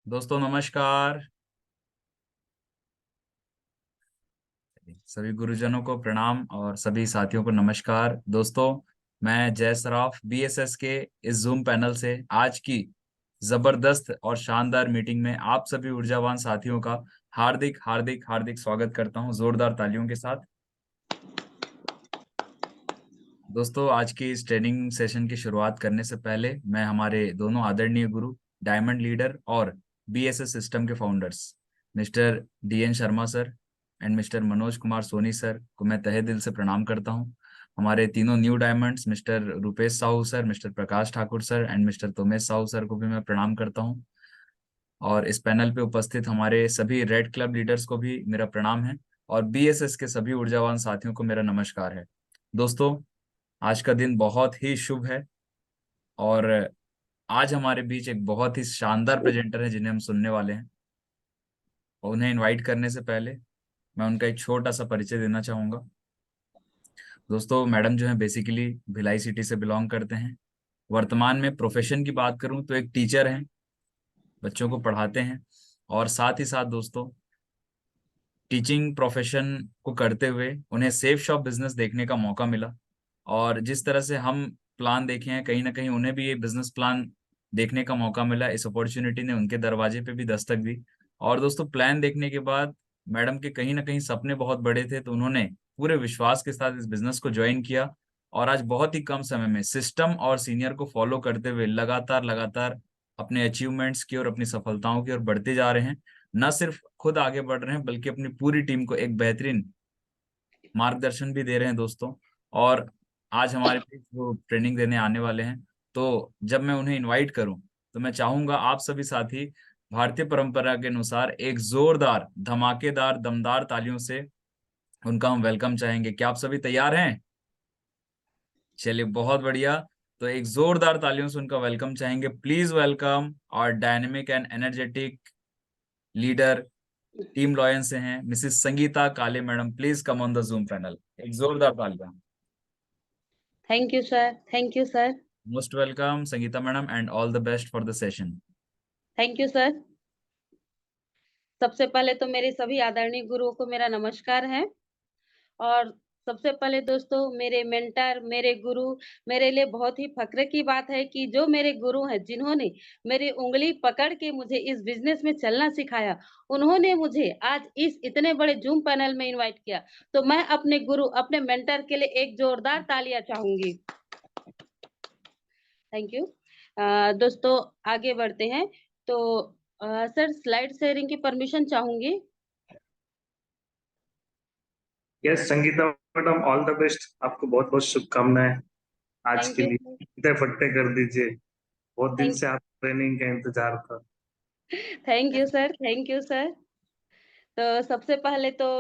दोस्तों नमस्कार। सभी गुरुजनों को प्रणाम और सभी साथियों को नमस्कार। दोस्तों, मैं जय सराफ बीएसएस के इस जूम पैनल से आज की जबरदस्त और शानदार मीटिंग में आप सभी ऊर्जावान साथियों का हार्दिक हार्दिक हार्दिक स्वागत करता हूं जोरदार तालियों के साथ। दोस्तों, आज की इस ट्रेनिंग सेशन की शुरुआत करने से पहले मैं हमारे दोनों आदरणीय गुरु, डायमंड लीडर और बीएसएस सिस्टम के founders mister DN Sharma sir and mister Manoj Kumar Soni sir को मैं तहे दिल से प्रणाम करता हूं। हमारे तीनों new diamonds mister Rupesh Sahu sir, mister Prakash Thakur sir and mister Tomesh Sahu sir को भी मैं प्रणाम करता हूं। और इस पैनल पे उपस्थित हमारे सभी रेड क्लब लीडर्स को भी मेरा प्रणाम है और बीएसएस के सभी ऊर्जावान साथियों को मेरा नमस्कार है। दोस्तों, आज का दिन बहुत ही शुभ है और आज हमारे बीच एक बहुत ही शानदार प्रेजेंटर है जिन्हें हम सुनने वाले हैं। और उन्हें इनवाइट करने से पहले मैं उनका एक छोटा सा परिचय देना चाहूंगा। दोस्तों, मैडम जो है बेसिकली भिलाई सिटी से बिलोंग करते हैं। वर्तमान में प्रोफेशन की बात करूं तो एक टीचर हैं, बच्चों को पढ़ाते हैं। और साथ ही साथ दोस्तों, टीचिंग प्रोफेशन को करते हुए उन्हें सेफ शॉप बिजनेस देखने का मौका मिला। और जिस तरह से हम प्लान देखे हैं, कहीं ना कहीं उन्हें भी ये बिजनेस प्लान देखने का मौका मिला। इस अपॉर्चुनिटी ने उनके दरवाजे पे भी दस्तक दी। और दोस्तों, प्लान देखने के बाद मैडम के कहीं ना कहीं सपने बहुत बड़े थे, तो उन्होंने पूरे विश्वास के साथ इस बिजनेस को ज्वाइन किया। और आज बहुत ही कम समय में सिस्टम और सीनियर को फॉलो करते हुए लगातार लगातार अपने अचीवमेंट्स की और अपनी सफलताओं की ओर बढ़ते जा रहे हैं। न सिर्फ खुद आगे बढ़ रहे हैं बल्कि अपनी पूरी टीम को एक बेहतरीन मार्गदर्शन भी दे रहे हैं दोस्तों। और आज हमारे बीच वो ट्रेनिंग देने आने वाले हैं। तो जब मैं उन्हें इनवाइट करूं तो मैं चाहूंगा आप सभी साथी भारतीय परंपरा के अनुसार एक जोरदार धमाकेदार दमदार तालियों से उनका हम वेलकम चाहेंगे। क्या आप सभी तैयार हैं? चलिए, बहुत बढ़िया। तो एक जोरदार तालियों से उनका वेलकम चाहेंगे। प्लीज वेलकम और dynamic and energetic leader, team lion से हैं, मिसिस संगीता काले madam. Please come on the zoom panel. एक जोरदार तालियां। Thank you sir, thank you sir, most welcome Sangeeta madam and all the best for the session. Thank you sir. सबसे पहले तो मेरे सभी आदरणीय गुरुओं को मेरा नमस्कार है। और सबसे पहले दोस्तों, मेरे मेंटर, मेरे गुरु, मेरे लिए बहुत ही फ़ख्र की बात है कि जो मेरे गुरु हैं, जिन्होंने मेरी उँगली पकड़ के मुझे इस बिज़नेस में चलना सिखाया, उन्होंने मुझे आज इस इतने बड़े ज़ूम पैनल में इनवाइट किया। तो मैं अपने गुरु, अपने मेंटर के लिए एक ज़ोरदार तालियाँ चाहूँगी। Thank you. दोस्तों, आगे बढ़ते हैं। तो सर, स्लाइड शेयरिंग की परमिशन चाहूँगी। Yes Sangeeta madam, all the best. आपको बहुत बहुत शुभकामनाएं आज थैंक के यू, लिए। फटे फट्टे कर दीजिए। बहुत दिन थैंक से आप ट्रेनिंग का इंतजार था। Thank you sir, thank you sir. तो सबसे पहले तो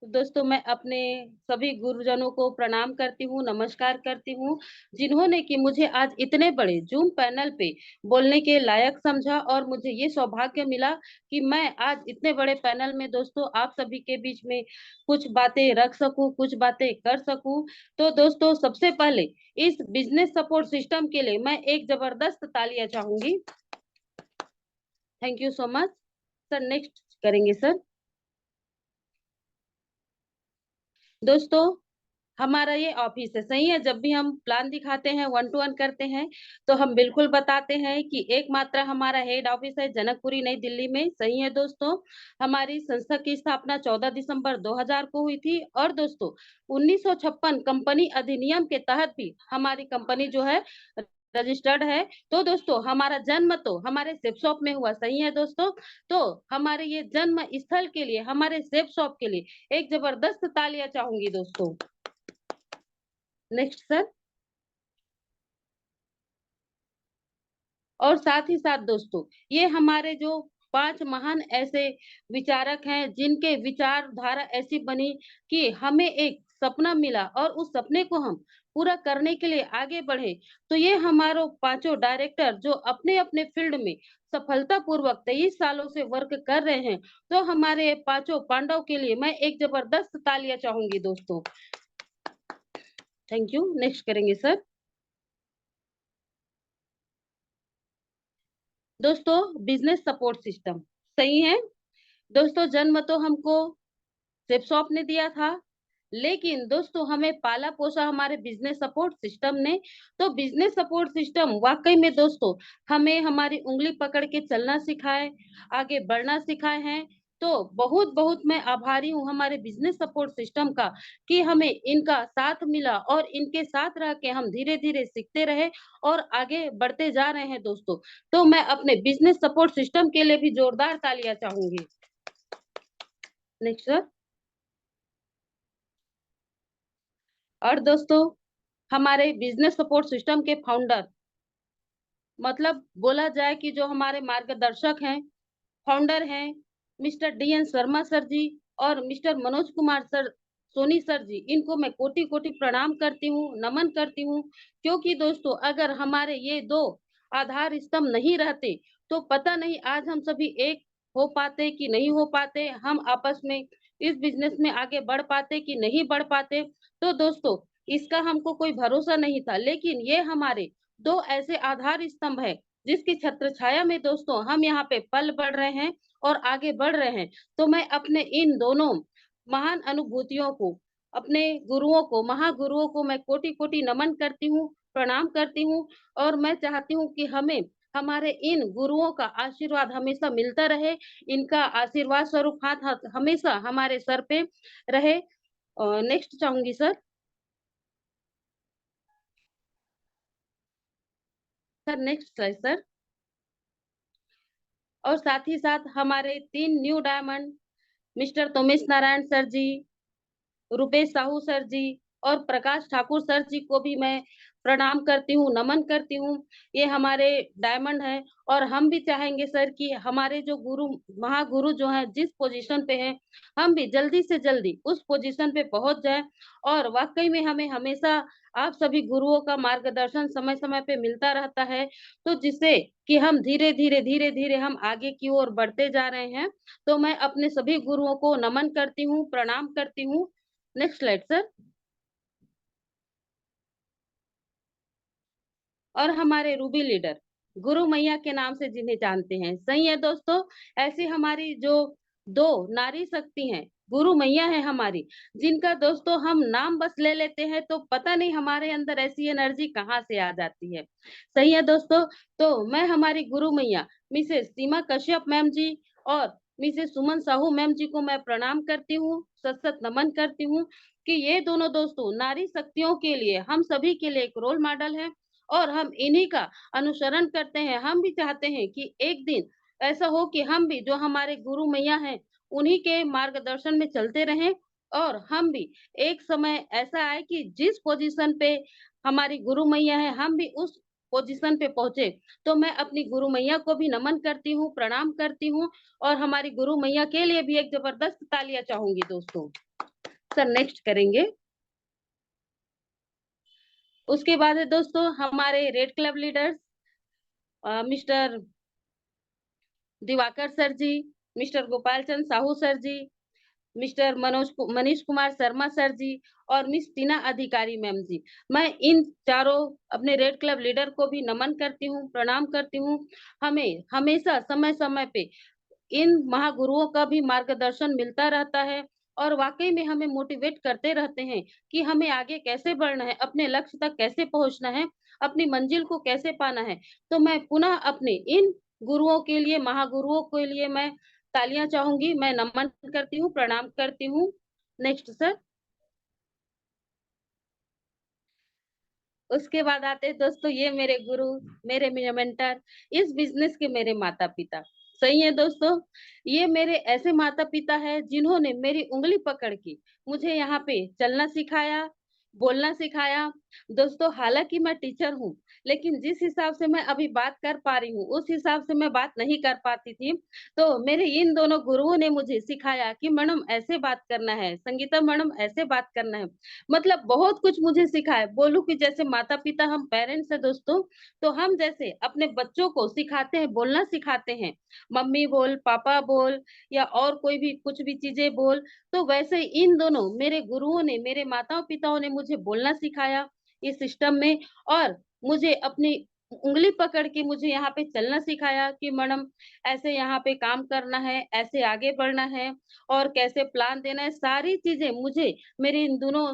दोस्तों, मैं अपने सभी गुरुजनों को प्रणाम करती हूँ, नमस्कार करती हूँ, जिन्होंने कि मुझे आज इतने बड़े ज़ूम पैनल पे बोलने के लायक समझा और मुझे ये सौभाग्य मिला कि मैं आज इतने बड़े पैनल में दोस्तों आप सभी के बीच में कुछ बातें रख सकूँ, कुछ बातें कर सकूँ। तो दोस्तों, सबसे पहले इस बिज़नेस सपोर्ट सिस्टम के लिए मैं एक ज़बरदस्त तालियाँ चाहूँगी। Thank you so much. Sir, next करेंगे सर। दोस्तों, हमारा ये ऑफिस है, सही है? जब भी हम प्लान दिखाते हैं, वन टू वन करते हैं, तो हम बिल्कुल बताते हैं कि एकमात्र हमारा हेड ऑफिस है जनकपुरी, नई दिल्ली में, सही है दोस्तों? हमारी संस्था की स्थापना 14 दिसंबर 2000 को हुई थी और दोस्तों 1956 कंपनी अधिनियम के तहत भी हमारी कंपनी जो है रजिस्टर्ड है। तो दोस्तों, हमारा जन्म तो हमारे सेफ शॉप में हुआ, सही है दोस्तों? तो हमारे ये जन्म स्थल के लिए, हमारे सेफ शॉप के लिए एक जबरदस्त तालियाँ चाहूँगी दोस्तों। Next sir. और साथ ही साथ दोस्तों, ये हमारे जो 5 महान ऐसे विचारक हैं, जिनके विचारधारा ऐसी बनी कि हमें एक सपना मिला और उस सपने को हम पूरा करने के लिए आगे बढ़े। तो ये हमारे पाँचों डायरेक्टर जो अपने-अपने फील्ड में सफलतापूर्वक 23 सालों से वर्क कर रहे हैं, तो हमारे पाँचों पांडव के लिए मैं एक जबरदस्त तालियाँ चाहूँगी दोस्तों। Thank you. नेक्स्ट करेंगे सर। दोस्तों बिजनेस सपोर्ट सिस्टम सही है दोस्तों। जन्म तो हमको सेप्सॉप ने दिया था, लेकिन दोस्तों हमें पाला पोसा हमारे बिजनेस सपोर्ट सिस्टम ने। तो बिजनेस सपोर्ट सिस्टम वाकई में दोस्तों हमें हमारी उंगली पकड़ के चलना सिखाए, आगे बढ़ना सिखाए हैं। तो बहुत बहुत मैं आभारी हूँ हमारे बिजनेस सपोर्ट सिस्टम का कि हमें इनका साथ मिला और इनके साथ रह के हम धीरे धीरे सीखते रहे और आगे बढ़ते जा रहे हैं दोस्तों। तो मैं अपने बिजनेस सपोर्ट सिस्टम के लिए भी जोरदार तालियां चाहूंगी। Next sir. और दोस्तों हमारे बिजनेस सपोर्ट सिस्टम के फाउंडर, मतलब बोला जाए कि जो हमारे मार्गदर्शक हैं, फाउंडर हैं, mister DN Sharma sir ji और mister Manoj Kumar sir, Soni sir ji, इनको मैं कोटि कोटि प्रणाम करती हूँ, नमन करती हूँ। क्योंकि दोस्तों अगर हमारे ये दो आधार स्तंभ नहीं रहते तो पता नहीं आज हम सभी एक हो पाते कि नहीं हो पाते, हम आपस में इस बिजनेस में आगे बढ़ पाते कि नहीं बढ़ पाते। तो दोस्तों इसका हमको कोई भरोसा नहीं था, लेकिन ये हमारे दो ऐसे आधार स्तंभ है जिसकी छत्र छाया में दोस्तों हम यहाँ पे पल बढ़ रहे हैं और आगे बढ़ रहे हैं। तो मैं अपने इन दोनों महान अनुभूतियों को, अपने गुरुओं को, महागुरुओं को मैं कोटि कोटि नमन करती हूँ, प्रणाम करती हूँ। और मैं चाहती हूँ कि हमें हमारे इन गुरुओं का आशीर्वाद हमेशा मिलता रहे, इनका आशीर्वाद स्वरूप हाथ हाथ हमेशा हमारे सर पे रहे। नेक्स्ट चाहूंगी sir. Sir next slide sir. और साथ ही साथ हमारे 3 new diamond mister Tomesh Narayan sir ji, Rupesh Sahu sir ji और प्रकाश ठाकुर सर जी को भी मैं प्रणाम करती हूँ, नमन करती हूँ। ये हमारे डायमंड हैं और हम भी चाहेंगे सर कि हमारे जो गुरु, महागुरु जो हैं जिस पोजीशन पे हैं, हम भी जल्दी से जल्दी उस पोजीशन पे पहुंच जाएं। और वाकई में हमें हमेशा आप सभी गुरुओं का मार्गदर्शन समय समय पे मिलता रहता है, तो जिससे कि हम धीरे धीरे धीरे धीरे हम आगे की ओर बढ़ते जा रहे हैं। तो मैं अपने सभी गुरुओं को नमन करती हूँ, प्रणाम करती हूँ। Next slide sir. और हमारे रूबी लीडर गुरु मैया के नाम से जिन्हें जानते हैं, सही है दोस्तों। ऐसी हमारी जो दो नारी शक्ति हैं, गुरु मैया है हमारी, जिनका दोस्तों हम नाम बस ले लेते हैं तो पता नहीं हमारे अंदर ऐसी एनर्जी कहाँ से आ जाती है। सही है दोस्तों। तो मैं हमारी गुरु मैया मिसेस सीमा कश्यप मैम जी और मिसेस सुमन साहू मैम जी को मैं प्रणाम करती हूँ, सत सत नमन करती हूँ कि ये दोनों दोस्तों नारी शक्तियों के लिए, हम सभी के लिए एक रोल मॉडल है और हम इन्हीं का अनुसरण करते हैं। हम भी चाहते हैं कि एक दिन ऐसा हो कि हम भी जो हमारे गुरु मैया हैं उन्हीं के मार्गदर्शन में चलते रहें और हम भी एक समय ऐसा आए कि जिस पोजीशन पे हमारी गुरु मैया है हम भी उस पोजीशन पे पहुंचे। तो मैं अपनी गुरु मैया को भी नमन करती हूँ, प्रणाम करती हूँ और हमारी गुरु मैया के लिए भी एक जबरदस्त तालियां चाहूंगी दोस्तों। सर नेक्स्ट करेंगे। उसके बाद है दोस्तों हमारे red club leaders, mister Diwakar sir ji, mister Gopal Chand Sahu sir ji, mister Manish Kumar Sharma sir ji और मिस टीना अधिकारी मैम जी। मैं इन चारों अपने रेड क्लब लीडर को भी नमन करती हूँ, प्रणाम करती हूँ। हमें हमेशा समय समय पे इन महागुरुओं का भी मार्गदर्शन मिलता रहता है और वाकई में हमें मोटिवेट करते रहते हैं कि हमें आगे कैसे बढ़ना है, अपने लक्ष्य तक कैसे पहुंचना है, अपनी मंजिल को कैसे पाना है। तो मैं पुनः अपने इन गुरुओं के लिए, महागुरुओं के लिए मैं तालियां चाहूंगी, मैं नमन करती हूँ, प्रणाम करती हूँ। Next sir. उसके बाद आते हैं दोस्तों ये मेरे गुरु, मेरे मेंटर, इस बिजनेस के मेरे माता पिता। सही है दोस्तों। ये मेरे ऐसे माता पिता है जिन्होंने मेरी उंगली पकड़ के मुझे यहाँ पे चलना सिखाया, बोलना सिखाया। दोस्तों हालांकि मैं टीचर हूँ, लेकिन जिस हिसाब से मैं अभी बात कर पा रही हूँ उस हिसाब से मैं बात नहीं कर पाती थी। तो मेरे इन दोनों गुरुओं ने मुझे सिखाया कि मैडम ऐसे बात करना है, संगीता मैडम ऐसे बात करना है। मतलब बहुत कुछ मुझे सिखाया। बोलूं कि जैसे माता पिता हम पेरेंट्स है दोस्तों, तो हम जैसे अपने बच्चों को सिखाते हैं, बोलना सिखाते हैं, मम्मी बोल, पापा बोल या और कोई भी कुछ भी चीजें बोल, तो वैसे इन दोनों मेरे गुरुओं ने, मेरे माताओं पिताओं ने मुझे बोलना सिखाया इस सिस्टम में और मुझे अपनी उंगली पकड़ के मुझे यहाँ पे चलना सिखाया कि मैडम ऐसे यहाँ पे काम करना है, ऐसे आगे बढ़ना है और कैसे प्लान देना है, सारी चीजें मुझे मेरे इन दोनों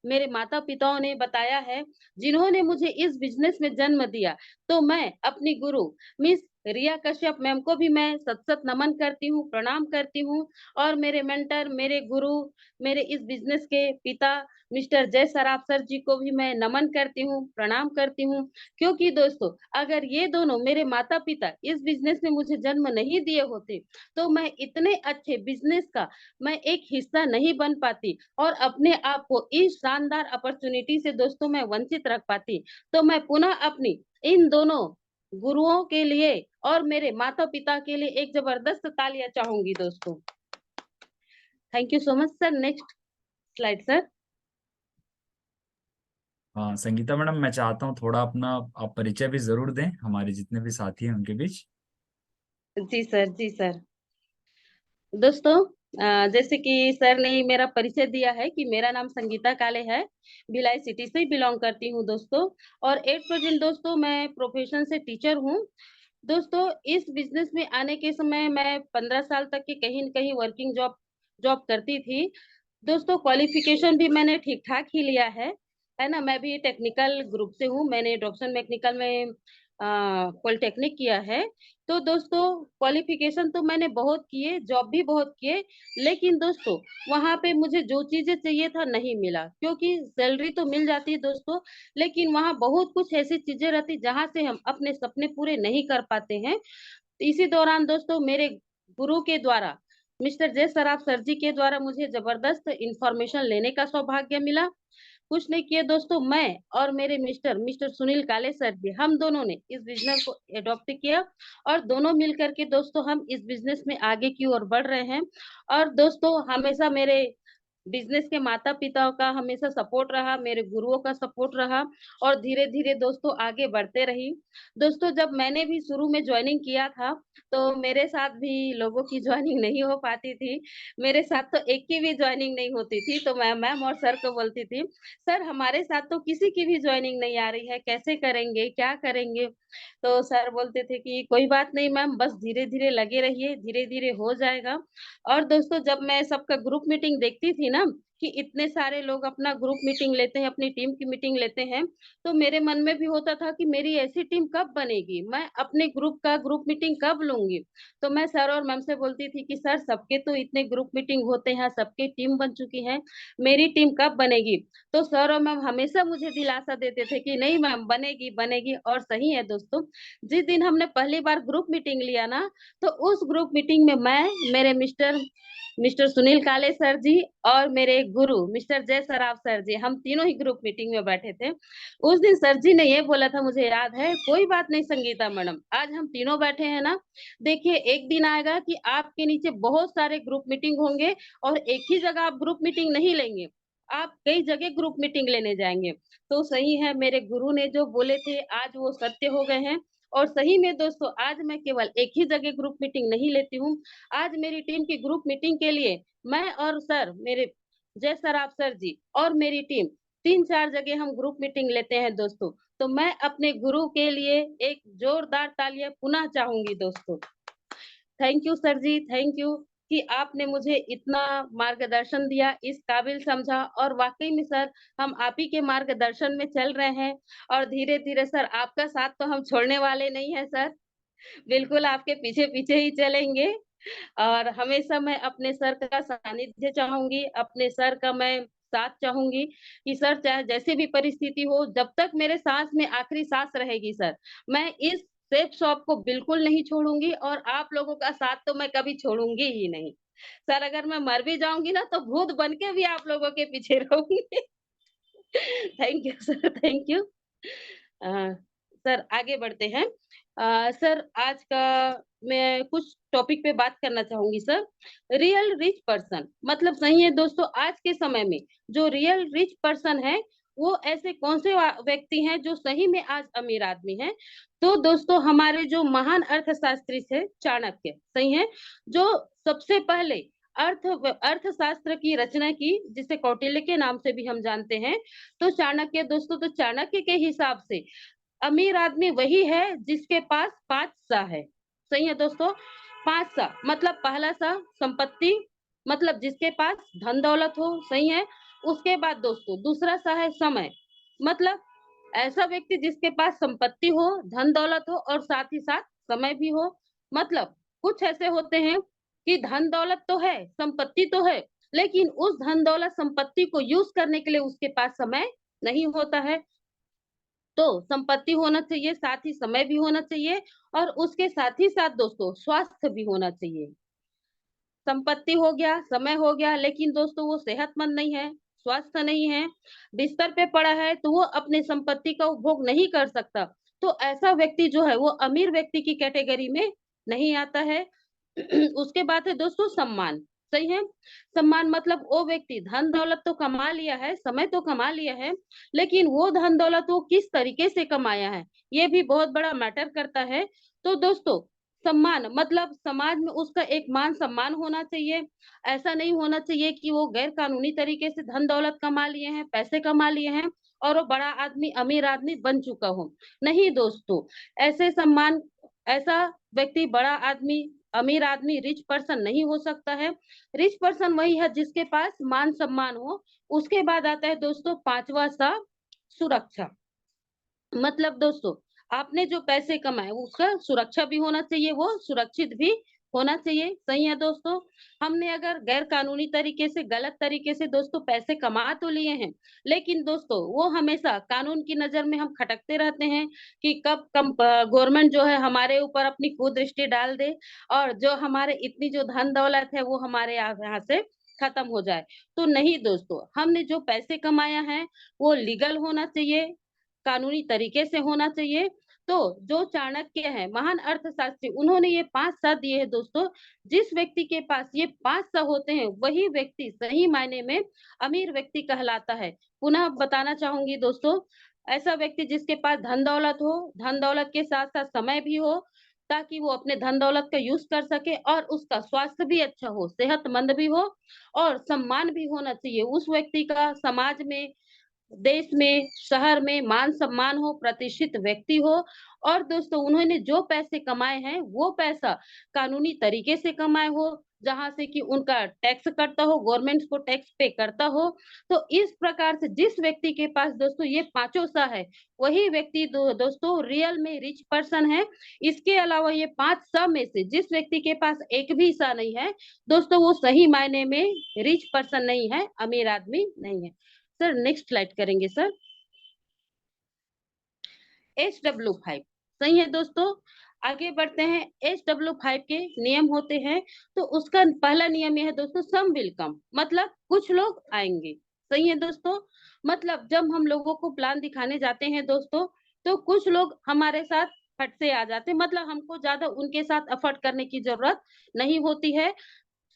मेरे माता पिताओं ने बताया है, जिन्होंने मुझे इस बिजनेस में जन्म दिया। तो मैं अपनी गुरु मिस रिया कश्यप मैम को भी मैं सत सत नमन करती हूँ, प्रणाम करती हूँ और मेरे मेंटर, मेरे गुरु, मेरे इस बिजनेस के पिता मिस्टर जय सराफ सर जी को भी मैं नमन करती हूँ, प्रणाम करती हूँ। क्योंकि दोस्तों अगर ये दोनों मेरे माता पिता इस बिजनेस में मुझे जन्म नहीं दिए होते तो मैं इतने अच्छे बिजनेस का मैं एक हिस्सा नहीं बन पाती और अपने आप को इस शानदार अपॉर्चुनिटी से दोस्तों मैं वंचित रख पाती। तो मैं पुनः अपनी इन दोनों गुरुओं के लिए और मेरे माता पिता के लिए एक जबरदस्त तालियां चाहूंगी दोस्तों। Thank you so much sir. Next slide sir. हाँ संगीता मैडम, मैं चाहता हूँ थोड़ा अपना आप परिचय भी जरूर दें हमारे जितने भी साथी हैं उनके बीच। जी सर, जी सर। दोस्तों जैसे कि सर ने मेरा परिचय दिया है कि मेरा नाम संगीता काले है, भिलाई सिटी से बिलोंग करती हूँ दोस्तों। और एट प्रेजेंट दोस्तों मैं प्रोफेशन से टीचर हूँ। दोस्तों इस बिजनेस में आने के समय मैं 15 साल तक की कहीं न कहीं वर्किंग जॉब जॉब करती थी। दोस्तों क्वालिफिकेशन भी मैंने ठीक ठाक ही लिया है ना। मैं भी टेक्निकल ग्रुप से हूँ, मैंने डॉक्टर मैकेनिकल में पॉलिटेक्निक किया है। तो दोस्तों क्वालिफिकेशन तो मैंने बहुत किए, जॉब भी बहुत किए, लेकिन दोस्तों वहां पे मुझे जो चीजें चाहिए था नहीं मिला, क्योंकि सैलरी तो मिल जाती है दोस्तों, लेकिन वहां बहुत कुछ ऐसी चीजें रहती जहां से हम अपने सपने पूरे नहीं कर पाते हैं। इसी दौरान दोस्तों मेरे गुरु के द्वारा मिस्टर जय सराफ सर जी के द्वारा मुझे जबरदस्त इंफॉर्मेशन लेने का सौभाग्य मिला। कुछ नहीं किए दोस्तों, मैं और मेरे मिस्टर मिस्टर सुनील काले सर जी, हम दोनों ने इस बिजनेस को अडॉप्ट किया और दोनों मिल करके दोस्तों हम इस बिजनेस में आगे की ओर बढ़ रहे हैं। और दोस्तों हमेशा मेरे बिजनेस के माता पिता का हमेशा सपोर्ट रहा, मेरे गुरुओं का सपोर्ट रहा और धीरे धीरे दोस्तों आगे बढ़ते रही। दोस्तों जब मैंने भी शुरू में ज्वाइनिंग किया था तो मेरे साथ भी लोगों की ज्वाइनिंग नहीं हो पाती थी। मेरे साथ तो एक की भी ज्वाइनिंग नहीं होती थी, तो मैं मैम और सर को बोलती थी, सर हमारे साथ तो किसी की भी ज्वाइनिंग नहीं आ रही है, कैसे करेंगे, क्या करेंगे? तो सर बोलते थे कि कोई बात नहीं मैम, बस धीरे धीरे लगे रहिए, धीरे धीरे हो जाएगा। और दोस्तों जब मैं सबका ग्रुप मीटिंग देखती थी ना कि इतने सारे लोग अपना ग्रुप मीटिंग लेते हैं, अपनी टीम की मीटिंग लेते हैं, तो मेरे मन में भी होता था कि मेरी ऐसी टीम कब बनेगी, मैं अपने ग्रुप का ग्रुप मीटिंग कब लूंगी। तो मैं सर और मैम से बोलती थी कि सर सबके तो इतने ग्रुप मीटिंग होते हैं, सबकी टीम बन चुकी है, मेरी टीम कब बनेगी? तो सर और मैम हमेशा मुझे दिलासा देते थे कि नहीं मैम, बनेगी बनेगी। और सही है दोस्तों, जिस दिन हमने पहली बार ग्रुप मीटिंग लिया ना, तो उस ग्रुप मीटिंग में मैं, मेरे मिस्टर मिस्टर सुनील काले सर जी और मेरे गुरु मिस्टर जय सराफ सर जी, हम तीनों ही ग्रुप मीटिंग में बैठे थे। उस दिन सर जी ने ये बोला था, मुझे याद है, कोई बात नहीं संगीता मैडम, आज हम तीनों बैठे हैं ना, देखिए एक दिन आएगा कि आपके नीचे बहुत सारे ग्रुप मीटिंग होंगे और एक ही जगह आप ग्रुप मीटिंग नहीं लेंगे, आप कई जगह ग्रुप मीटिंग लेने जाएंगे। तो सही है, मेरे गुरु ने जो बोले थे आज वो सत्य हो गए हैं। और सही में दोस्तों आज मैं केवल एक ही जगह ग्रुप मीटिंग नहीं लेती हूँ, आज मेरी टीम की ग्रुप मीटिंग के लिए मैं और सर मेरे जय सराफ सर जी और मेरी टीम 3-4 जगह हम ग्रुप मीटिंग लेते हैं दोस्तों। तो मैं अपने गुरु के लिए एक जोरदार तालियां पुनः चाहूंगी दोस्तों। Thank you sir ji, thank you कि आपने मुझे इतना मार्गदर्शन दिया, इस काबिल समझा। और वाकई में सर हम आप ही के मार्गदर्शन में चल रहे हैं और धीरे धीरे सर आपका साथ तो हम छोड़ने वाले नहीं है सर, बिल्कुल आपके पीछे पीछे ही चलेंगे। और हमेशा मैं अपने सर का सानिध्य चाहूंगी, अपने सर का मैं साथ चाहूंगी कि सर चाहे जैसी भी परिस्थिति हो, जब तक मेरे सांस में आखिरी सांस रहेगी सर, मैं इस सेफ शॉप को बिल्कुल नहीं छोड़ूंगी और आप लोगों का साथ तो मैं कभी छोड़ूंगी ही नहीं। सर अगर मैं मर भी जाऊंगी ना तो भूत बन के भी आप लोगों के पीछे रहूंगी। Thank you sir, thank you. Sir आगे बढ़ते हैं। सर आज का मैं कुछ टॉपिक पे बात करना चाहूंगी सर। रियल रिच पर्सन मतलब सही है दोस्तों, आज के समय में जो रियल रिच पर्सन है वो ऐसे कौन से व्यक्ति हैं जो सही में आज अमीर आदमी हैं? तो दोस्तों हमारे जो महान अर्थशास्त्री थे चाणक्य, सही है, जो सबसे पहले अर्थशास्त्र की रचना की, जिसे कौटिल्य के नाम से भी हम जानते हैं। तो चाणक्य दोस्तों, तो चाणक्य के हिसाब से अमीर आदमी वही है जिसके पास 5 सा है। सही है दोस्तों, 5 सा मतलब पहला सा संपत्ति, मतलब जिसके पास धन दौलत हो। सही है। उसके बाद दोस्तों दूसरा सा है समय, मतलब ऐसा व्यक्ति जिसके पास संपत्ति हो, धन दौलत हो और साथ ही साथ समय भी हो। मतलब कुछ ऐसे होते हैं कि धन दौलत तो है, संपत्ति तो है, लेकिन उस धन दौलत संपत्ति को यूज करने के लिए उसके पास समय नहीं होता है। तो संपत्ति होना चाहिए, साथ ही समय भी होना चाहिए, और उसके साथ ही साथ दोस्तों स्वास्थ्य भी होना चाहिए। संपत्ति हो गया, समय हो गया, लेकिन दोस्तों वो सेहतमंद नहीं है, स्वस्थ नहीं है, बिस्तर पे पड़ा है, तो वो अपने संपत्ति का उपभोग नहीं कर सकता। तो ऐसा व्यक्ति जो है वो अमीर व्यक्ति की कैटेगरी में नहीं आता है। उसके बाद है दोस्तों सम्मान। सही है। सम्मान मतलब वो व्यक्ति धन दौलत तो कमा लिया है, समय तो कमा लिया है, लेकिन वो धन दौलत वो किस तरीके से कमाया है, ये भी बहुत बड़ा मैटर करता है। तो दोस्तों सम्मान मतलब समाज में उसका एक मान सम्मान होना चाहिए। ऐसा नहीं होना चाहिए कि वो गैर कानूनी तरीके से धन दौलत कमा लिए हैं, पैसे कमा लिए हैं और वो बड़ा आदमी अमीर आदमी बन चुका हो। नहीं दोस्तों, ऐसे सम्मान, ऐसा व्यक्ति बड़ा आदमी अमीर आदमी रिच पर्सन नहीं हो सकता है। रिच पर्सन वही है जिसके पास मान सम्मान हो। उसके बाद आता है दोस्तों पांचवा सा सुरक्षा। मतलब दोस्तों आपने जो पैसे कमाए उसका सुरक्षा भी होना चाहिए, वो सुरक्षित भी होना चाहिए। सही है दोस्तों। हमने अगर गैर कानूनी तरीके से, गलत तरीके से दोस्तों पैसे कमा तो लिए हैं, लेकिन दोस्तों वो हमेशा कानून की नजर में हम खटकते रहते हैं कि कब कम गवर्नमेंट जो है हमारे ऊपर अपनी कुदृष्टि डाल दे और जो हमारे इतनी जो धन दौलत है वो हमारे यहाँ से खत्म हो जाए। तो नहीं दोस्तों, हमने जो पैसे कमाया है वो लीगल होना चाहिए, कानूनी तरीके से होना चाहिए। तो जो चाणक्य है, महान अर्थशास्त्री, उन्होंने ये 5 सा दिए हैं दोस्तों। जिस व्यक्ति के पास ये 5 सा होते हैं वही व्यक्ति सही मायने में अमीर व्यक्ति कहलाता है। पुनः बताना चाहूंगी दोस्तों, ऐसा व्यक्ति जिसके पास धन दौलत हो, धन दौलत के साथ साथ समय भी हो, ताकि वो अपने धन दौलत का यूज कर सके, और उसका स्वास्थ्य भी अच्छा हो, सेहतमंद भी हो, और सम्मान भी होना चाहिए उस व्यक्ति का। समाज में, देश में, शहर में मान सम्मान हो, प्रतिष्ठित व्यक्ति हो। और दोस्तों उन्होंने जो पैसे कमाए हैं वो पैसा कानूनी तरीके से कमाए हो, जहां से कि उनका टैक्स कटता हो, गवर्नमेंट को टैक्स पे करता हो। तो इस प्रकार से जिस व्यक्ति के पास दोस्तों ये पांचों सा है वही व्यक्ति दोस्तों रियल में रिच पर्सन है। इसके अलावा ये 5 सा में से जिस व्यक्ति के पास एक भी सा नहीं है दोस्तों, वो सही मायने में रिच पर्सन नहीं है, अमीर आदमी नहीं है। सर नेक्स्ट स्लाइड करेंगे सर। HW5। सही है दोस्तों। आगे बढ़ते हैं। HW5 के नियम होते हैं। तो उसका पहला नियम यह है दोस्तों, सम विल कम, मतलब कुछ लोग आएंगे। सही है दोस्तों। मतलब जब हम लोगों को प्लान दिखाने जाते हैं दोस्तों, तो कुछ लोग हमारे साथ फट से आ जाते हैं, मतलब हमको ज्यादा उनके साथ एफर्ट करने की जरूरत नहीं होती है।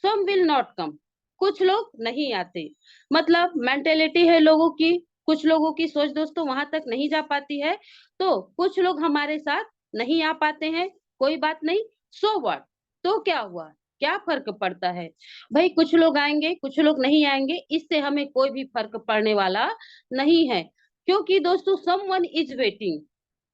सम विल नॉट कम, कुछ लोग नहीं आते। मतलब मेंटेलिटी है लोगों की, कुछ लोगों की सोच दोस्तों वहां तक नहीं जा पाती है। तो कुछ लोग हमारे साथ नहीं आ पाते हैं, कोई बात नहीं। सो व्हाट, तो क्या हुआ, क्या फर्क पड़ता है भाई, कुछ लोग आएंगे कुछ लोग नहीं आएंगे, इससे हमें कोई भी फर्क पड़ने वाला नहीं है। क्योंकि दोस्तों समवन इज वेटिंग,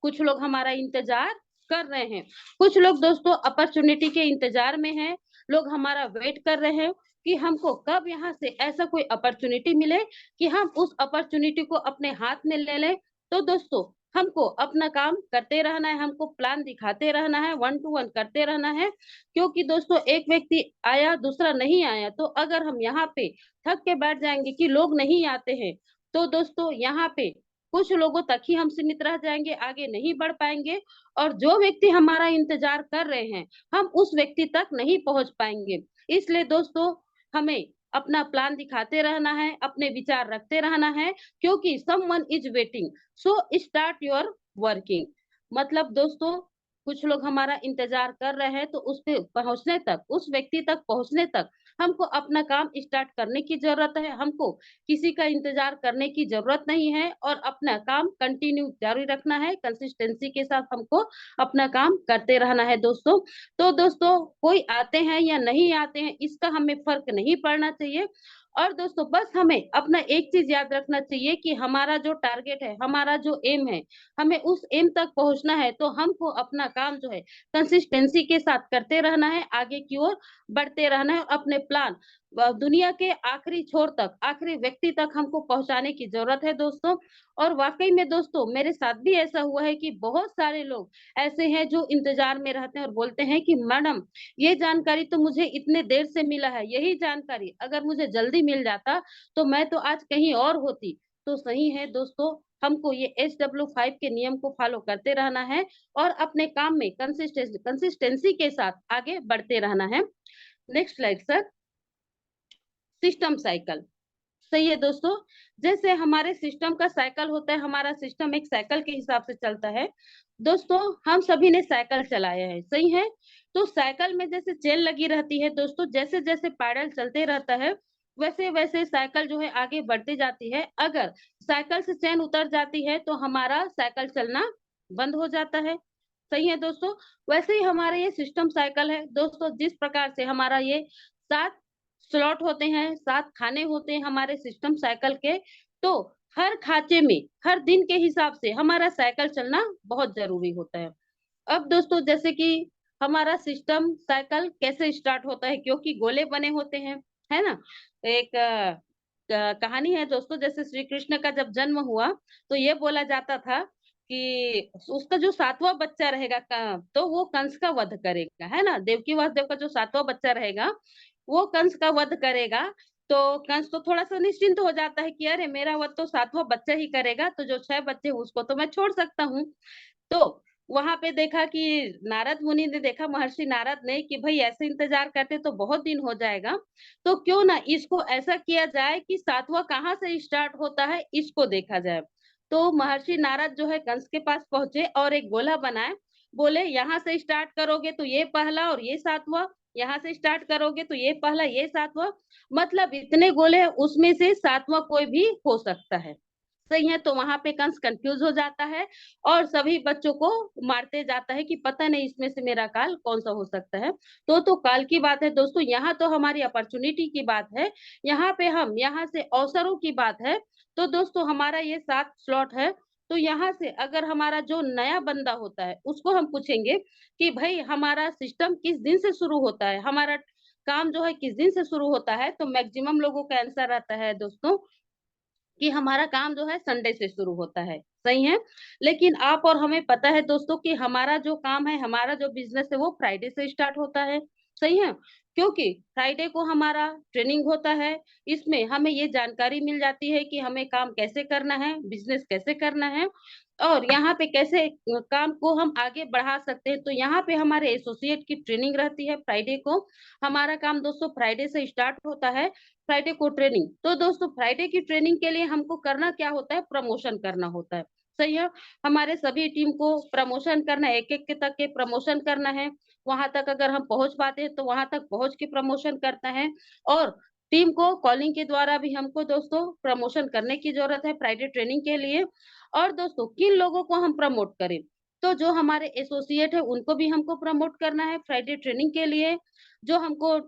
कुछ लोग हमारा इंतजार कर रहे हैं। कुछ लोग दोस्तों अपॉर्चुनिटी के इंतजार में हैं, लोग हमारा वेट कर रहे हैं कि हमको कब यहाँ से ऐसा कोई अपॉर्चुनिटी मिले कि हम उस अपॉर्चुनिटी को अपने हाथ में ले लें। तो दोस्तों हमको अपना काम करते रहना है, हमको प्लान दिखाते रहना है, 1 to 1 करते रहना है। क्योंकि दोस्तों एक व्यक्ति आया दूसरा नहीं आया, तो अगर हम यहाँ पे थक के बैठ जाएंगे कि लोग नहीं आते हैं, तो दोस्तों यहाँ पे कुछ लोगों तक ही हम सीमित रह जाएंगे, आगे नहीं बढ़ पाएंगे। और जो व्यक्ति हमारा इंतजार कर रहे हैं हम उस व्यक्ति तक नहीं पहुंच पाएंगे। इसलिए दोस्तों हमें अपना प्लान दिखाते रहना है, अपने विचार रखते रहना है, क्योंकि someone is waiting, so start your working. मतलब दोस्तों कुछ लोग हमारा इंतजार कर रहे हैं, तो उस पे पहुंचने तक, उस व्यक्ति तक पहुंचने तक हमको अपना काम स्टार्ट करने की जरूरत है। हमको किसी का इंतजार करने की जरूरत नहीं है, और अपना काम कंटिन्यू जारी रखना है, कंसिस्टेंसी के साथ हमको अपना काम करते रहना है दोस्तों। तो दोस्तों कोई आते हैं या नहीं आते हैं इसका हमें फर्क नहीं पड़ना चाहिए। और दोस्तों बस हमें अपना एक चीज याद रखना चाहिए कि हमारा जो टारगेट है, हमारा जो एम है, हमें उस एम तक पहुंचना है, तो हमको अपना काम जो है कंसिस्टेंसी के साथ करते रहना है, आगे की ओर बढ़ते रहना है। अपने प्लान दुनिया के आखिरी छोर तक, आखिरी व्यक्ति तक हमको पहुंचाने की जरूरत है दोस्तों। और वाकई में दोस्तों मेरे साथ भी ऐसा हुआ है कि बहुत सारे लोग ऐसे हैं जो इंतजार में रहते हैं और बोलते हैं कि मैडम ये जानकारी तो मुझे इतने देर से मिला है, यही जानकारी अगर मुझे जल्दी मिल जाता तो मैं तो आज कहीं और होती। तो सही है दोस्तों, हमको ये HW5 के नियम को फॉलो करते रहना है और अपने काम में कंसिस्टेंसी के साथ आगे बढ़ते रहना है। Next slide sir. System cycle. सही है दोस्तों, जैसे हमारे सिस्टम का साइकिल होता है, हमारा सिस्टम एक साइकिल के हिसाब से चलता है। दोस्तों हम सभी ने साइकिल चलाया है, सही है। तो साइकिल में जैसे चेन लगी रहती है दोस्तों, जैसे जैसे पैडल चलते रहता है वैसे वैसे साइकिल जो है आगे बढ़ती जाती है। अगर साइकिल से चेन उतर जाती है तो हमारा साइकिल चलना बंद हो जाता है। सही है दोस्तों, वैसे ही हमारा ये सिस्टम साइकिल है दोस्तों। जिस प्रकार से हमारा ये 7 स्लॉट होते हैं, 7 खाने होते हैं हमारे सिस्टम साइकिल के, तो हर खांचे में हर दिन के हिसाब से हमारा साइकिल चलना बहुत जरूरी होता है। अब दोस्तों जैसे कि हमारा सिस्टम साइकिल कैसे स्टार्ट होता है, क्योंकि गोले बने होते हैं, है ना। एक कहानी है दोस्तों, जैसे श्री कृष्ण का जब जन्म हुआ तो ये बोला जाता था कि उसका जो 7वां बच्चा रहेगा तो वो कंस का वध करेगा, है ना। देवकी वासुदेव का जो 7वां बच्चा रहेगा वो कंस का वध करेगा। तो कंस तो थोड़ा सा निश्चिंत हो जाता है कि अरे मेरा वध तो 7वां बच्चा ही करेगा, तो जो 6 बच्चे उसको तो मैं छोड़ सकता हूँ। तो वहां पे देखा कि नारद मुनि ने देखा, महर्षि नारद ने, कि भाई ऐसे इंतजार करते तो बहुत दिन हो जाएगा, तो क्यों ना इसको ऐसा किया जाए कि 7वां कहाँ से स्टार्ट होता है इसको देखा जाए। तो महर्षि नारद जो है कंस के पास पहुंचे और एक गोला बनाए। बोले यहाँ से स्टार्ट करोगे तो ये पहला और ये 7वां, यहाँ से स्टार्ट करोगे तो ये पहला ये 7वां, मतलब इतने गोले हैं, उसमें से 7वां कोई भी हो सकता है। सही है। तो वहां पे कंस कंफ्यूज हो जाता है और सभी बच्चों को मारते जाता है कि पता नहीं इसमें से मेरा काल कौन सा हो सकता है। तो काल की बात है दोस्तों, यहाँ तो हमारी अपॉर्चुनिटी की बात है, यहाँ पे हम यहाँ से अवसरों की बात है। तो दोस्तों हमारा ये 7 स्लॉट है। तो यहाँ से अगर हमारा जो नया बंदा होता है उसको हम पूछेंगे कि भाई हमारा सिस्टम किस दिन से शुरू होता है, हमारा काम जो है किस दिन से शुरू होता है, तो मैक्सिमम लोगों का आंसर आता है दोस्तों कि हमारा काम जो है संडे से शुरू होता है। सही है। लेकिन आप और हमें पता है दोस्तों कि हमारा जो काम है, हमारा जो बिजनेस है वो फ्राइडे से स्टार्ट होता है। सही है। क्योंकि फ्राइडे को हमारा ट्रेनिंग होता है, इसमें हमें ये जानकारी मिल जाती है कि हमें काम कैसे करना है, बिजनेस कैसे करना है और यहाँ पे कैसे काम को हम आगे बढ़ा सकते हैं। तो यहाँ पे हमारे एसोसिएट की ट्रेनिंग रहती है फ्राइडे को। हमारा काम दोस्तों फ्राइडे से स्टार्ट होता है, फ्राइडे को ट्रेनिंग। तो दोस्तों फ्राइडे की ट्रेनिंग के लिए हमको करना क्या होता है, प्रमोशन करना होता है। सही है। हमारे सभी टीम को प्रमोशन करना है, एक एक के तक के प्रमोशन करना है। वहां तक अगर हम पहुंच पाते हैं तो वहां तक पहुंच के प्रमोशन करता है। और टीम को कॉलिंग के द्वारा भी हमको दोस्तों प्रमोशन करने की जरूरत है फ्राइडे ट्रेनिंग के लिए। और दोस्तों किन लोगों को हम प्रमोट करें, तो जो हमारे एसोसिएट है उनको भी हमको प्रमोट करना है फ्राइडे ट्रेनिंग के लिए। जो हमको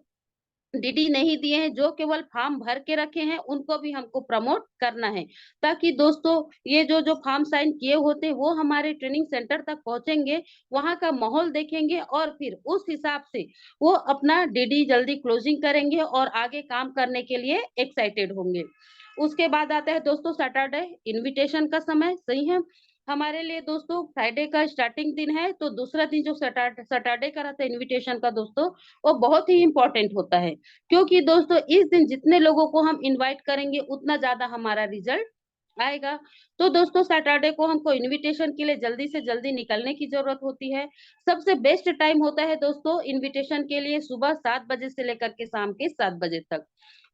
डीडी नहीं दिए हैं, जो केवल फॉर्म भर के रखे हैं, उनको भी हमको प्रमोट करना है। ताकि दोस्तों ये जो जो फॉर्म साइन किए होते हैं वो हमारे ट्रेनिंग सेंटर तक पहुंचेंगे, वहां का माहौल देखेंगे और फिर उस हिसाब से वो अपना डीडी जल्दी क्लोजिंग करेंगे और आगे काम करने के लिए एक्साइटेड होंगे। उसके बाद आता है दोस्तों सैटरडे, इनविटेशन का समय। सही है। हमारे लिए दोस्तों फ्राइडे का स्टार्टिंग दिन है, तो दूसरा दिन जो सैटरडे का रहता है इनविटेशन का दोस्तों, वो बहुत ही इंपॉर्टेंट होता है। क्योंकि दोस्तों इस दिन जितने लोगों को हम इनवाइट करेंगे उतना ज्यादा हमारा रिजल्ट आएगा। तो दोस्तों सैटरडे को हमको इनविटेशन के लिए जल्दी से जल्दी निकलने की जरूरत होती है। सबसे बेस्ट टाइम होता है दोस्तों इनविटेशन के लिए सुबह 7 बजे से लेकर के शाम के 7 बजे तक।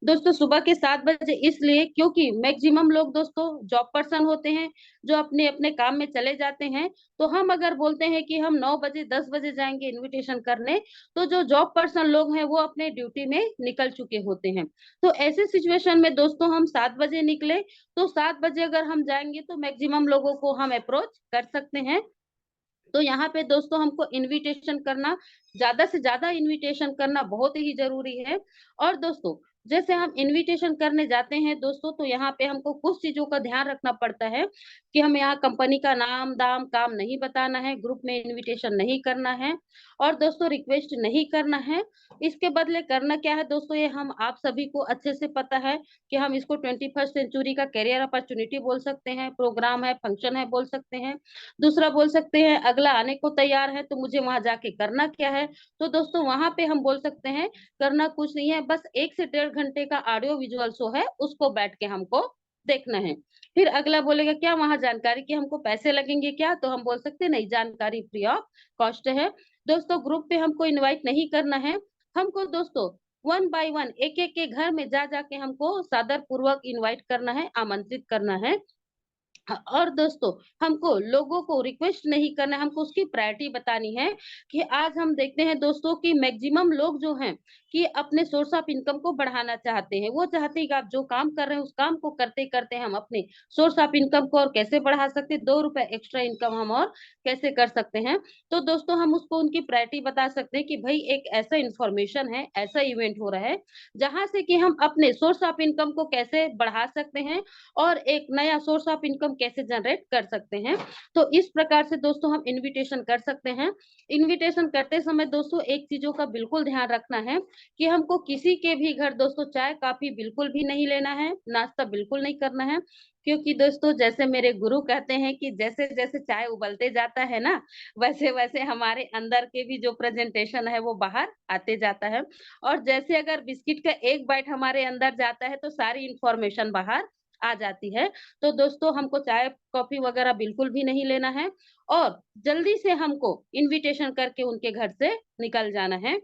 दोस्तों सुबह के 7 बजे इसलिए क्योंकि मैक्सिमम लोग दोस्तों जॉब पर्सन होते हैं, जो अपने अपने काम में चले जाते हैं। तो हम अगर बोलते हैं कि हम 9 बजे 10 बजे जाएंगे इनविटेशन करने, तो जो जॉब पर्सन लोग हैं वो अपने ड्यूटी में निकल चुके होते हैं। तो ऐसे सिचुएशन में दोस्तों हम 7 बजे निकले, तो 7 बजे अगर हम जाएंगे तो मैक्सिमम लोगों को हम अप्रोच कर सकते हैं। तो यहाँ पे दोस्तों हमको इनविटेशन करना, ज्यादा से ज्यादा इनविटेशन करना बहुत ही जरूरी है। और दोस्तों जैसे हम इनविटेशन करने जाते हैं दोस्तों, तो यहाँ पे हमको कुछ चीजों का ध्यान रखना पड़ता है कि हम यहाँ कंपनी का नाम दाम काम नहीं बताना है, ग्रुप में इनविटेशन नहीं करना है और दोस्तों रिक्वेस्ट नहीं करना है। इसके बदले करना क्या है दोस्तों, ये हम आप सभी को अच्छे से पता है कि हम इसको 21st सेंचुरी का करियर अपॉर्चुनिटी बोल सकते हैं, प्रोग्राम है, फंक्शन है बोल सकते हैं। दूसरा बोल सकते हैं अगला आने को तैयार है तो मुझे वहां जाके करना क्या है। तो दोस्तों वहां पे हम बोल सकते हैं करना कुछ नहीं है, बस 1 से 1.5 घंटे का ऑडियो विजुअल शो है, उसको बैठ के हमको देखना है। फिर अगला बोलेगा क्या वहां जानकारी के हमको पैसे लगेंगे क्या, तो हम बोल सकते हैं नहीं, जानकारी फ्री ऑफ कॉस्ट है। दोस्तों ग्रुप पे हमको इनवाइट नहीं करना है, हमको दोस्तों 1 बाय 1 एक एक के घर में जा जाके हमको सादर पूर्वक इनवाइट करना है, आमंत्रित करना है। और दोस्तों हमको लोगों को रिक्वेस्ट नहीं करना है, हमको उसकी प्रायोरिटी बतानी है कि आज हम देखते हैं दोस्तों कि मैक्सिमम लोग जो हैं कि अपने सोर्स ऑफ इनकम को बढ़ाना चाहते हैं। वो चाहते हैं कि आप जो काम कर रहे हैं उस काम को करते करते हम अपने सोर्स ऑफ इनकम को और कैसे बढ़ा सकते हैं, 2 रुपए एक्स्ट्रा इनकम हम और कैसे कर सकते हैं। तो दोस्तों हम उसको उनकी प्रायोरिटी बता सकते हैं कि भाई एक ऐसा इंफॉर्मेशन है, ऐसा इवेंट हो रहा है जहां से कि हम अपने सोर्स ऑफ इनकम को कैसे बढ़ा सकते हैं और एक नया सोर्स ऑफ इनकम कैसे जनरेट कर सकते हैं। तो इस प्रकार से दोस्तों हम इनविटेशन कर सकते हैं। इनविटेशन करते समय दोस्तों एक चीजों का बिल्कुल ध्यान रखना है कि हमको किसी के भी घर दोस्तों चाय कॉफी बिल्कुल भी नहीं लेना है, नाश्ता बिल्कुल नहीं करना है। क्योंकि दोस्तों जैसे मेरे गुरु कहते हैं कि जैसे जैसे चाय उबलते जाता है ना, वैसे वैसे हमारे अंदर के भी जो प्रेजेंटेशन है वो बाहर आते जाता है। और जैसे अगर बिस्किट का एक बाइट हमारे अंदर जाता है तो सारी इंफॉर्मेशन बाहर आ जाती है। तो दोस्तों हमको चाय कॉफी वगैरह बिल्कुल भी नहीं लेना है और जल्दी से हमको इनविटेशन करके उनके घर से निकल जाना है।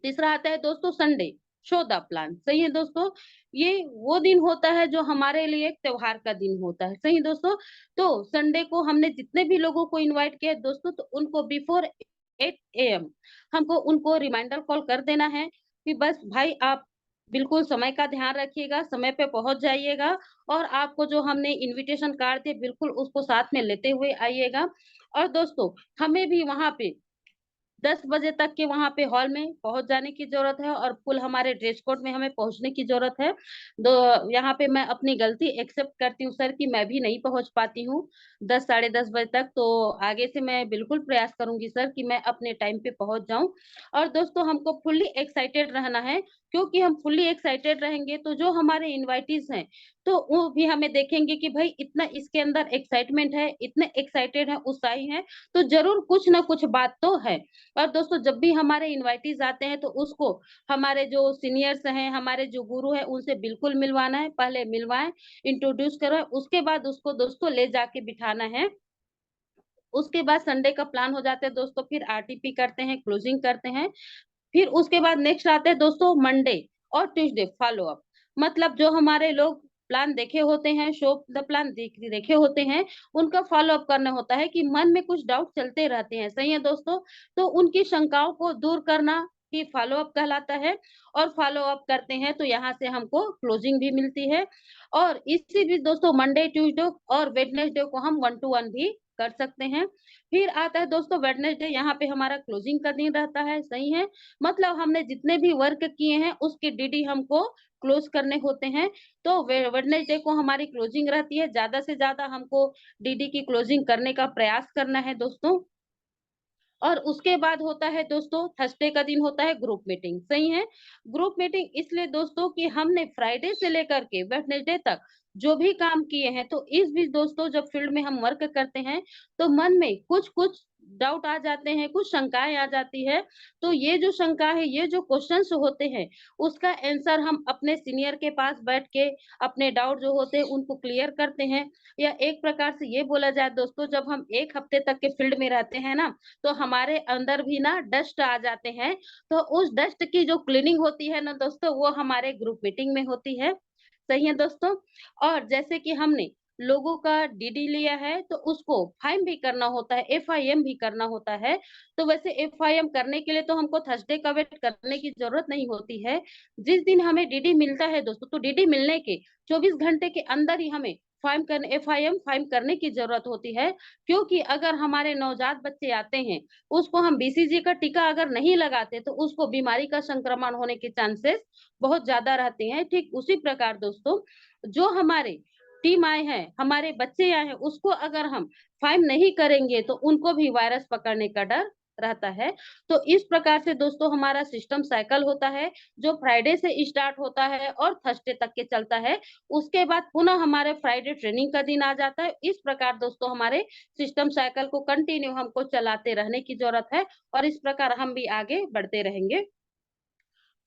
तीसरा आता है दोस्तों संडे, शो द प्लान। सही है दोस्तों, ये वो दिन होता है जो हमारे लिए एक त्योहार का दिन होता है। सही है दोस्तों, तो संडे को हमने जितने भी लोगों को इनवाइट किया है दोस्तों, तो उनको बिफोर 8 AM हमको उनको रिमाइंडर कॉल कर देना है कि बस भाई आप बिल्कुल समय का ध्यान रखिएगा, समय पे पहुंच जाइएगा और आपको जो हमने इनविटेशन कार्ड दिए बिल्कुल उसको साथ में लेते हुए आइएगा। और दोस्तों हमें भी वहां पे 10 बजे तक के वहाँ पे हॉल में पहुँच जाने की ज़रूरत है और फुल हमारे ड्रेस कोड में हमें पहुँचने की ज़रूरत है। यहाँ पे मैं अपनी गलती एक्सेप्ट करती हूँ सर कि मैं भी नहीं पहुँच पाती हूँ 10 साढ़े 10 बजे तक, तो आगे से मैं बिल्कुल प्रयास करूँगी सर कि मैं अपने टाइम पे पहुँच जाऊँ। और दोस्तों हमको फुल्ली एक्साइटेड रहना है, क्योंकि हम फुल्ली एक्साइटेड रहेंगे तो जो हमारे इनवाइटीज़ हैं, तो वो भी हमें देखेंगे कि भाई इतना इसके अंदर एक्साइटमेंट है, इतने एक्साइटेड हैं, उत्साही हैं, तो ज़रूर कुछ ना कुछ बात तो है। और दोस्तों जब भी हमारे इनवाइटीज आते हैं तो उसको हमारे जो सीनियर्स हैं, हमारे जो गुरु हैं उनसे बिल्कुल मिलवाना है, पहले मिलवाएं, इंट्रोड्यूस करवाएं, उसके बाद उसको दोस्तों ले जाके बिठाना है। उसके बाद संडे का प्लान हो जाता है दोस्तों, फिर आरटीपी करते हैं, क्लोजिंग करते हैं। फिर उसके बाद नेक्स्ट आते हैं दोस्तों मंडे और ट्यूसडे फॉलो अप। मतलब जो हमारे लोग प्लान देखे होते हैं, शो द प्लान देखे होते हैं, उनका फॉलो अप करना होता है कि मन में कुछ डाउट चलते रहते हैं। सही है दोस्तों, तो उनकी शंकाओं को दूर करना ही फॉलो अप कहलाता है। और फॉलो अप करते हैं तो यहाँ से हमको क्लोजिंग भी मिलती है। और इसी बीच दोस्तों मंडे ट्यूसडे और वेडनेसडे को हम 1 to 1 भी कर सकते हैं। फिर आता है दोस्तों वेडनेसडे, यहाँ पे हमारा क्लोजिंग का दिन रहता है। सही है, मतलब हमने जितने भी वर्क किए हैं उसके डीडी हमको क्लोज करने होते हैं। तो वेडनेसडे को हमारी क्लोजिंग रहती है, ज्यादा से ज्यादा हमको डीडी की क्लोजिंग करने का प्रयास करना है दोस्तों। और उसके बाद होता है दोस्तों थर्सडे का दिन होता है ग्रुप मीटिंग। सही है, ग्रुप मीटिंग इसलिए दोस्तों कि हमने फ्राइडे से लेकर के वेडनेसडे तक जो भी काम किए हैं, तो इस बीच दोस्तों जब फील्ड में हम वर्क करते हैं तो मन में कुछ कुछ डाउट आ जाते हैं, कुछ शंकाएं आ जाती है। तो ये जो शंका है, ये जो क्वेश्चंस होते हैं, उसका आंसर हम अपने सीनियर के पास बैठ के अपने डाउट जो होते हैं उनको क्लियर करते हैं। या एक प्रकार से ये बोला जाए दोस्तों, जब हम 1 हफ्ते तक के फील्ड में रहते हैं ना, तो हमारे अंदर भी ना डस्ट आ जाते हैं। तो उस डस्ट की जो क्लीनिंग होती है ना दोस्तों, वो हमारे ग्रुप मीटिंग में होती है। सही है दोस्तों, और जैसे कि हमने लोगों का डीडी लिया है तो उसको फाइन भी करना होता है, एफआईएम भी करना होता है। तो वैसे एफआईएम करने के लिए तो हमको थर्सडे का वेट करने की जरूरत नहीं होती है। जिस दिन हमें डीडी मिलता है दोस्तों, तो डीडी मिलने के 24 घंटे के अंदर ही हमें एफआईएम फाइन करने की जरूरत होती है। क्योंकि अगर हमारे नवजात बच्चे आते हैं, उसको हम बीसीजी का टीका अगर नहीं लगाते तो उसको बीमारी का संक्रमण होने के चांसेस बहुत ज्यादा रहते हैं। ठीक उसी प्रकार दोस्तों, जो हमारे टीम आए हैं, हमारे बच्चे आए हैं, उसको अगर हम फाइन नहीं करेंगे तो उनको भी वायरस पकड़ने का डर रहता है। तो इस प्रकार से दोस्तों हमारा सिस्टम साइकिल होता है, जो फ्राइडे से स्टार्ट होता है और थर्सडे तक के चलता है। उसके बाद पुनः हमारे फ्राइडे ट्रेनिंग का दिन आ जाता है। इस प्रकार दोस्तों हमारे सिस्टम साइकिल को कंटिन्यू हमको चलाते रहने की जरूरत है, और इस प्रकार हम भी आगे बढ़ते रहेंगे।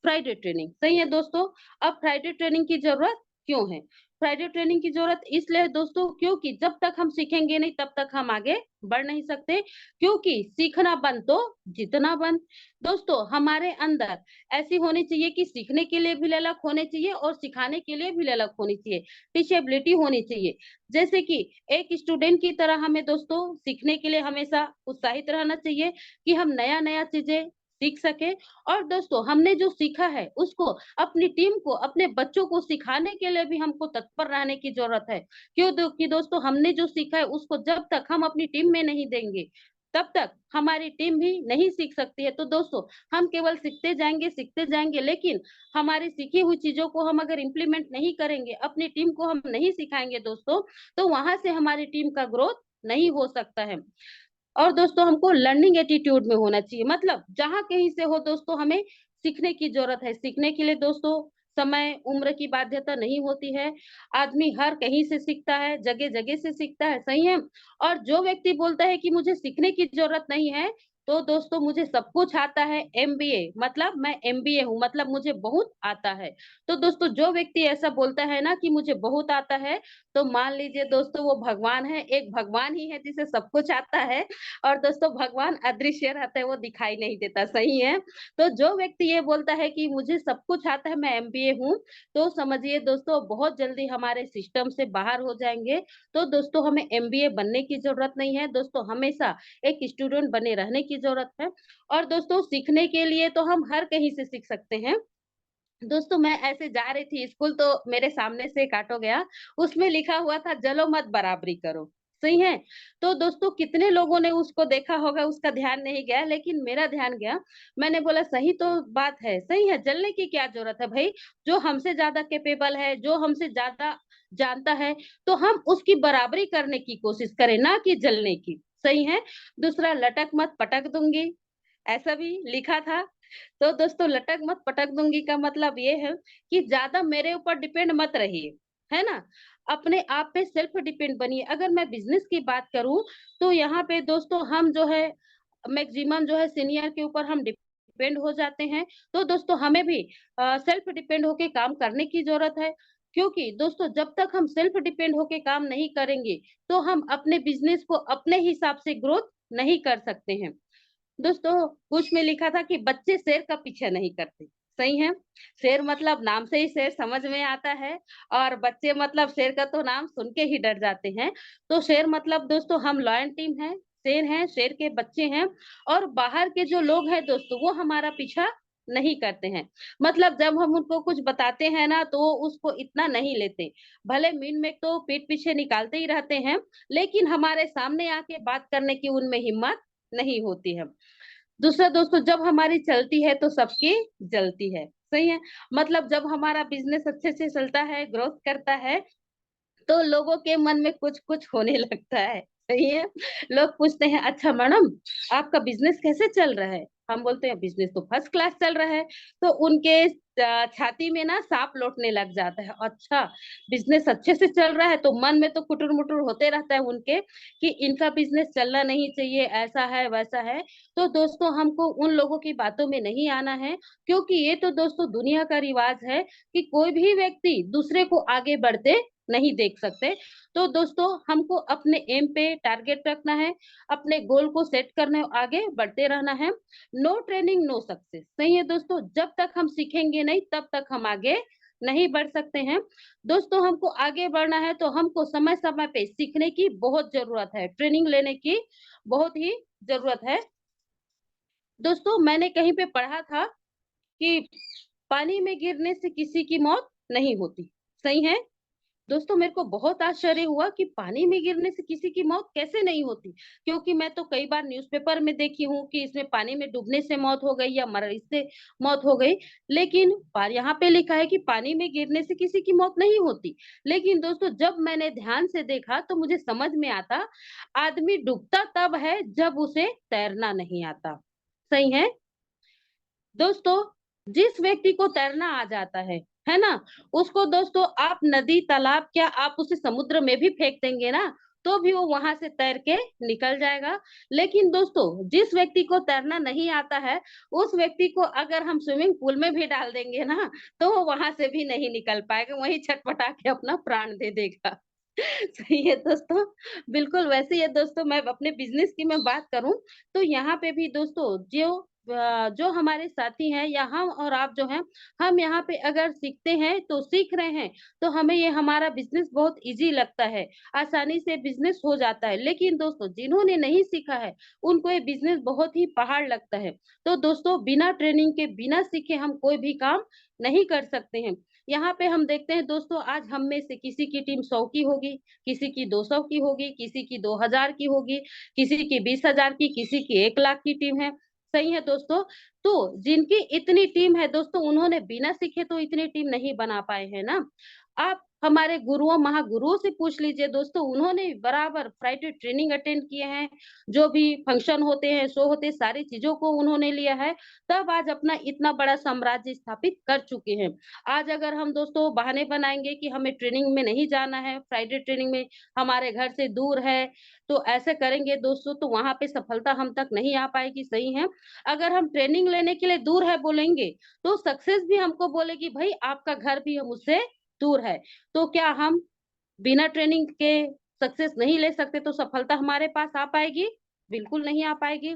फ्राइडे ट्रेनिंग सही है दोस्तों। अब फ्राइडे ट्रेनिंग की जरूरत क्यों है? फ्राइडे ट्रेनिंग की जरूरत इसलिए है दोस्तों, क्योंकि जब तक हम सीखेंगे नहीं तब तक हम आगे बढ़ नहीं सकते। क्योंकि सीखना बंद तो जितना बंद। दोस्तों हमारे अंदर ऐसी होनी चाहिए कि सीखने के लिए भी ललक होने चाहिए और सिखाने के लिए भी ललक होनी चाहिए, टीचेबिलिटी होनी चाहिए। जैसे कि एक स्टूडेंट की तरह हमें दोस्तों सीखने के लिए हमेशा उत्साहित रहना चाहिए कि हम नया नया चीजें सीख सके। और दोस्तों हमने जो सीखा है उसको अपनी टीम को, अपने बच्चों को सिखाने के लिए भी हमको तत्पर रहने की जरूरत है। कि दोस्तों हमने जो सीखा है उसको जब तक हम अपनी टीम में नहीं देंगे, तब तक हमारी टीम भी नहीं सीख सकती है। तो दोस्तों हम केवल सीखते जाएंगे, लेकिन हमारी सीखी हुई चीजों को हम अगर इम्प्लीमेंट नहीं करेंगे, अपनी टीम को हम नहीं सिखाएंगे दोस्तों, तो वहां से हमारी टीम का ग्रोथ नहीं हो सकता है। और दोस्तों हमको लर्निंग एटीट्यूड में होना चाहिए, मतलब जहां कहीं से हो दोस्तों हमें सीखने की जरूरत है। सीखने के लिए दोस्तों समय उम्र की बाध्यता नहीं होती है। आदमी हर कहीं से सीखता है, जगह जगह से सीखता है, सही है। और जो व्यक्ति बोलता है कि मुझे सीखने की जरूरत नहीं है, तो दोस्तों मुझे सब कुछ आता है, एमबीए मतलब मैं एमबीए हूँ, मतलब मुझे बहुत आता है। तो दोस्तों जो व्यक्ति ऐसा बोलता है ना कि मुझे बहुत आता है, तो मान लीजिए दोस्तों वो भगवान है। एक भगवान ही है जिसे सब कुछ आता है, और दोस्तों भगवान अदृश्य रहता है, वो दिखाई नहीं देता, सही है। तो जो व्यक्ति ये बोलता है कि मुझे सब कुछ आता है, मैं एमबीए हूँ, तो समझिए दोस्तों बहुत जल्दी हमारे सिस्टम से बाहर हो जाएंगे। तो दोस्तों हमें एमबीए बनने की जरूरत नहीं है दोस्तों, हमेशा एक स्टूडेंट बने रहने की जरूरत है। और दोस्तों सीखने के लिए तो हम हर कहीं से सीख सकते हैं। दोस्तों मैं ऐसे जा रही थी स्कूल, तो मेरे सामने से एक ऑटो गया, उसमें लिखा हुआ था जलो मत बराबरी करो, सही है। तो दोस्तों कितने लोगों ने उसको देखा होगा, उसका ध्यान नहीं गया, लेकिन मेरा ध्यान गया। मैंने बोला सही तो बात है, सही है, जलने की क्या जरूरत है भाई। जो हमसे ज्यादा कैपेबल है, जो हमसे ज्यादा जानता है, तो हम उसकी बराबरी करने की कोशिश करें, ना कि जलने की, सही है। दूसरा, लटक मत पटक दूंगी, ऐसा भी लिखा था। तो दोस्तों लटक मत पटक दूंगी का मतलब ये है कि ज्यादा मेरे ऊपर डिपेंड मत रहिए, है ना। अपने आप पे सेल्फ डिपेंड बनिए। अगर मैं बिजनेस की बात करूं, तो यहाँ पे दोस्तों हम जो है मैक्सिमम जो है सीनियर के ऊपर हम डिपेंड हो जाते हैं। तो दोस्तों हमें भी सेल्फ डिपेंड होके काम करने की जरूरत है। क्योंकि दोस्तों जब तक हम सेल्फ डिपेंड होके काम नहीं करेंगे, तो हम अपने बिजनेस को अपने हिसाब से ग्रोथ नहीं कर सकते हैं। दोस्तों कुछ में लिखा था कि बच्चे शेर का पीछा नहीं करते, सही है। शेर मतलब नाम से ही शेर समझ में आता है, और बच्चे मतलब शेर का तो नाम सुन के ही डर जाते हैं। तो शेर मतलब दोस्तों हम लॉयन टीम है, शेर हैं, शेर के बच्चे हैं। और बाहर के जो लोग हैं दोस्तों वो हमारा पीछा नहीं करते हैं। मतलब जब हम उनको कुछ बताते हैं ना, तो वो उसको इतना नहीं लेते। भले मीन में तो पीठ पीछे निकालते ही रहते हैं, लेकिन हमारे सामने आके बात करने की उनमें हिम्मत नहीं होती है। दूसरा दोस्तों, जब हमारी चलती है तो सबकी जलती है, सही है। मतलब जब हमारा बिजनेस अच्छे से चलता है, ग्रोथ करता है, तो लोगों के मन में कुछ कुछ होने लगता है, सही है। लोग पूछते हैं अच्छा मैडम आपका बिजनेस कैसे चल रहा है। हम बोलते हैं बिजनेस तो फर्स्ट क्लास चल रहा है। तो उनके छाती में ना सांप लौटने लग जाता है। अच्छा बिजनेस अच्छे से चल रहा है, तो मन में तो कुटुर मुटुर होते रहता है उनके कि इनका बिजनेस चलना नहीं चाहिए, ऐसा है वैसा है। तो दोस्तों हमको उन लोगों की बातों में नहीं आना है, क्योंकि ये तो दोस्तों दुनिया का रिवाज है कि कोई भी व्यक्ति दूसरे को आगे बढ़ते नहीं देख सकते। तो दोस्तों हमको अपने एम पे टारगेट रखना है, अपने गोल को सेट करना है, आगे बढ़ते रहना है। नो ट्रेनिंग नो सक्सेस, सही है दोस्तों। जब तक हम सीखेंगे नहीं तब तक हम आगे नहीं बढ़ सकते हैं। दोस्तों हमको आगे बढ़ना है तो हमको समय समय पे सीखने की बहुत जरूरत है, ट्रेनिंग लेने की बहुत ही जरूरत है। दोस्तों मैंने कहीं पे पढ़ा था कि पानी में गिरने से किसी की मौत नहीं होती, सही है। दोस्तों मेरे को बहुत आश्चर्य हुआ कि पानी में गिरने से किसी की मौत कैसे नहीं होती, क्योंकि मैं तो कई बार न्यूज़पेपर में देखी हूँ कि इसमें पानी में डूबने से मौत हो गई या इससे मौत हो गई, लेकिन यहाँ पे लिखा है कि पानी में गिरने से किसी की मौत नहीं होती। लेकिन दोस्तों जब मैंने ध्यान से देखा तो मुझे समझ में आता, आदमी डूबता तब है जब उसे तैरना नहीं आता, सही है। दोस्तों जिस व्यक्ति को तैरना आ जाता है ना, उसको दोस्तों आप नदी तालाब क्या आप उसे समुद्र में भी फेंक देंगे ना, तो भी वो वहां से तैर के निकल जाएगा। लेकिन दोस्तों जिस व्यक्ति को तैरना नहीं आता है, उस व्यक्ति को अगर हम स्विमिंग पूल में भी डाल देंगे ना, तो वो वहां से भी नहीं निकल पाएगा, वहीं छटपटा के अपना प्राण दे देगा। सही है दोस्तों, बिल्कुल वैसे ही है दोस्तों। मैं अपने बिजनेस की मैं बात करूं तो यहाँ पे भी दोस्तों जो हमारे साथी हैं या हम और आप जो हैं, हम यहाँ पे अगर सीखते हैं तो सीख रहे हैं, तो हमें ये हमारा बिजनेस बहुत इजी लगता है, आसानी से बिजनेस हो जाता है। लेकिन दोस्तों जिन्होंने नहीं सीखा है, उनको ये बिजनेस बहुत ही पहाड़ लगता है। तो दोस्तों बिना ट्रेनिंग के बिना सीखे हम कोई भी काम नहीं कर सकते हैं। यहाँ पे हम देखते हैं दोस्तों, आज हम में से किसी की टीम 100 की होगी, किसी की 200 की होगी, किसी की 2000 की होगी, किसी की 20,000 की, किसी की 1 लाख की टीम है, सही है दोस्तों। तो जिनकी इतनी टीम है दोस्तों, उन्होंने बिना सीखे तो इतनी टीम नहीं बना पाए हैं ना। आप हमारे गुरुओं महागुरुओं से पूछ लीजिए दोस्तों, उन्होंने बराबर फ्राइडे ट्रेनिंग अटेंड किए हैं, जो भी फंक्शन होते हैं, शो होते हैं, सारी चीजों को उन्होंने लिया है, तब आज अपना इतना बड़ा साम्राज्य स्थापित कर चुके हैं। आज अगर हम दोस्तों बहाने बनाएंगे कि हमें ट्रेनिंग में नहीं जाना है, फ्राइडे ट्रेनिंग में हमारे घर से दूर है, तो ऐसे करेंगे दोस्तों तो वहां पे सफलता हम तक नहीं आ पाएगी, सही है। अगर हम ट्रेनिंग लेने के लिए दूर है बोलेंगे, तो सक्सेस भी हमको बोलेगी भाई आपका घर भी हम उससे दूर है। तो क्या हम बिना ट्रेनिंग के सक्सेस नहीं ले सकते, तो सफलता हमारे पास आ पाएगी? बिल्कुल नहीं आ पाएगी।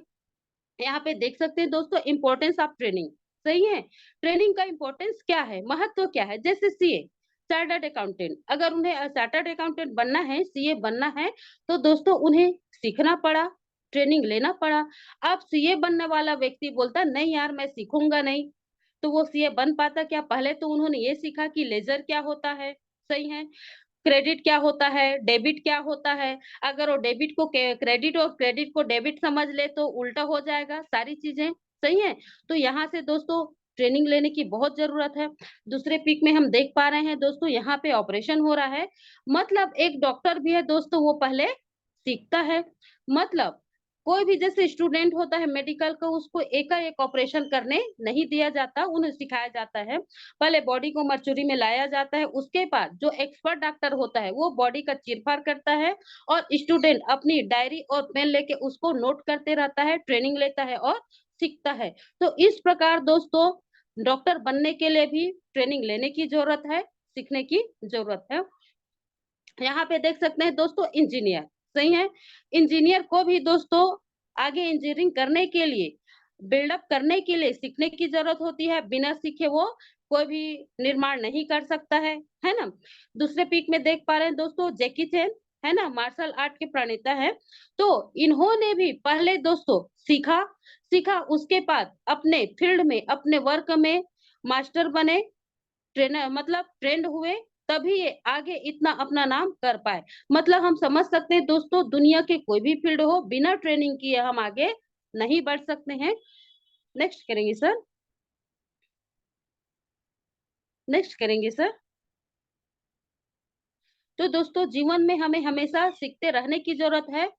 यहाँ पे देख सकते हैं दोस्तों इम्पोर्टेंस ऑफ ट्रेनिंग, सही है। ट्रेनिंग का इम्पोर्टेंस क्या है, महत्व क्या है। जैसे सीए, चार्टर्ड अकाउंटेंट, अगर उन्हें चार्टर्ड अकाउंटेंट बनना है, सीए बनना है, तो दोस्तों उन्हें सीखना पड़ा, ट्रेनिंग लेना पड़ा। अब सीए बनने वाला व्यक्ति बोलता नहीं यार मैं सीखूंगा नहीं, तो वो सीए बन पाता क्या? पहले तो उन्होंने ये सीखा कि लेजर क्या होता है, सही है, क्रेडिट क्या होता है, डेबिट क्या होता है। अगर वो डेबिट को क्रेडिट और क्रेडिट को डेबिट समझ ले तो उल्टा हो जाएगा सारी चीजें, सही है। तो यहाँ से दोस्तों ट्रेनिंग लेने की बहुत जरूरत है। दूसरे पिक में हम देख पा रहे हैं दोस्तों, यहाँ पे ऑपरेशन हो रहा है, मतलब एक डॉक्टर भी है दोस्तों, वो पहले सीखता है। मतलब कोई भी जैसे स्टूडेंट होता है मेडिकल का, उसको एकाएक ऑपरेशन करने नहीं दिया जाता, उन्हें सिखाया जाता है। पहले बॉडी को मर्चुरी में लाया जाता है, उसके बाद जो एक्सपर्ट डॉक्टर होता है वो बॉडी का चीरफाड़ करता है, और स्टूडेंट अपनी डायरी और पेन लेके उसको नोट करते रहता है, ट्रेनिंग लेता है और सीखता है। तो इस प्रकार दोस्तों डॉक्टर बनने के लिए भी ट्रेनिंग लेने की जरूरत है, सीखने की जरूरत है। यहाँ पे देख सकते हैं दोस्तों इंजीनियर, सही है। इंजीनियर को भी दोस्तों आगे इंजीनियरिंग करने के लिए, बिल्डअप करने के लिए सीखने की जरूरत होती है। बिना सीखे वो कोई भी निर्माण नहीं कर सकता है ना। दूसरे पीक में देख पा रहे हैं दोस्तों जैकी चैन, है ना, मार्शल आर्ट के प्रणेता है। तो इन्होंने भी पहले दोस्तों सीखा, उसके बाद अपने फील्ड में, अपने वर्क में मास्टर बने, ट्रेनर मतलब ट्रेंड हुए, तभी ये आगे इतना अपना नाम कर पाए। मतलब हम समझ सकते हैं दोस्तों, दुनिया के कोई भी फील्ड हो, बिना ट्रेनिंग किए हम आगे नहीं बढ़ सकते हैं। नेक्स्ट करेंगे सर, नेक्स्ट करेंगे सर। तो दोस्तों जीवन में हमें हमेशा सीखते रहने की जरूरत है,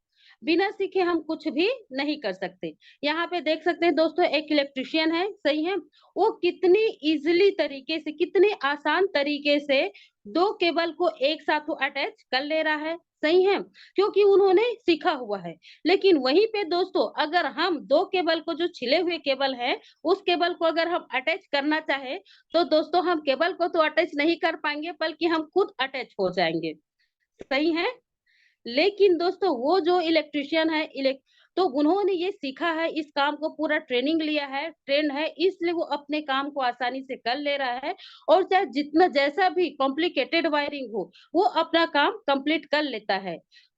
बिना सीखे हम कुछ भी नहीं कर सकते। यहाँ पे देख सकते हैं दोस्तों एक इलेक्ट्रिशियन है, सही है, वो कितनी इजीली तरीके से, कितने आसान तरीके से दो केबल को एक साथ वो अटैच कर ले रहा है, सही है, क्योंकि उन्होंने सीखा हुआ है। लेकिन वहीं पे दोस्तों अगर हम दो केबल को, जो छिले हुए केबल है, उस केबल को अगर हम अटैच करना चाहे, तो दोस्तों हम केबल को तो अटैच नहीं कर पाएंगे, बल्कि हम खुद अटैच हो जाएंगे, सही है। लेकिन दोस्तों वो जो इलेक्ट्रिशियन है तो उन्होंने ये सीखा है, इस काम को पूरा ट्रेनिंग लिया है, ट्रेंड है, इसलिए वो अपने काम को आसानी से कर ले रहा है और चाहे जितना जैसा भी कॉम्प्लिकेटेड वायरिंग हो, वो अपना काम कंप्लीट कर लेता है।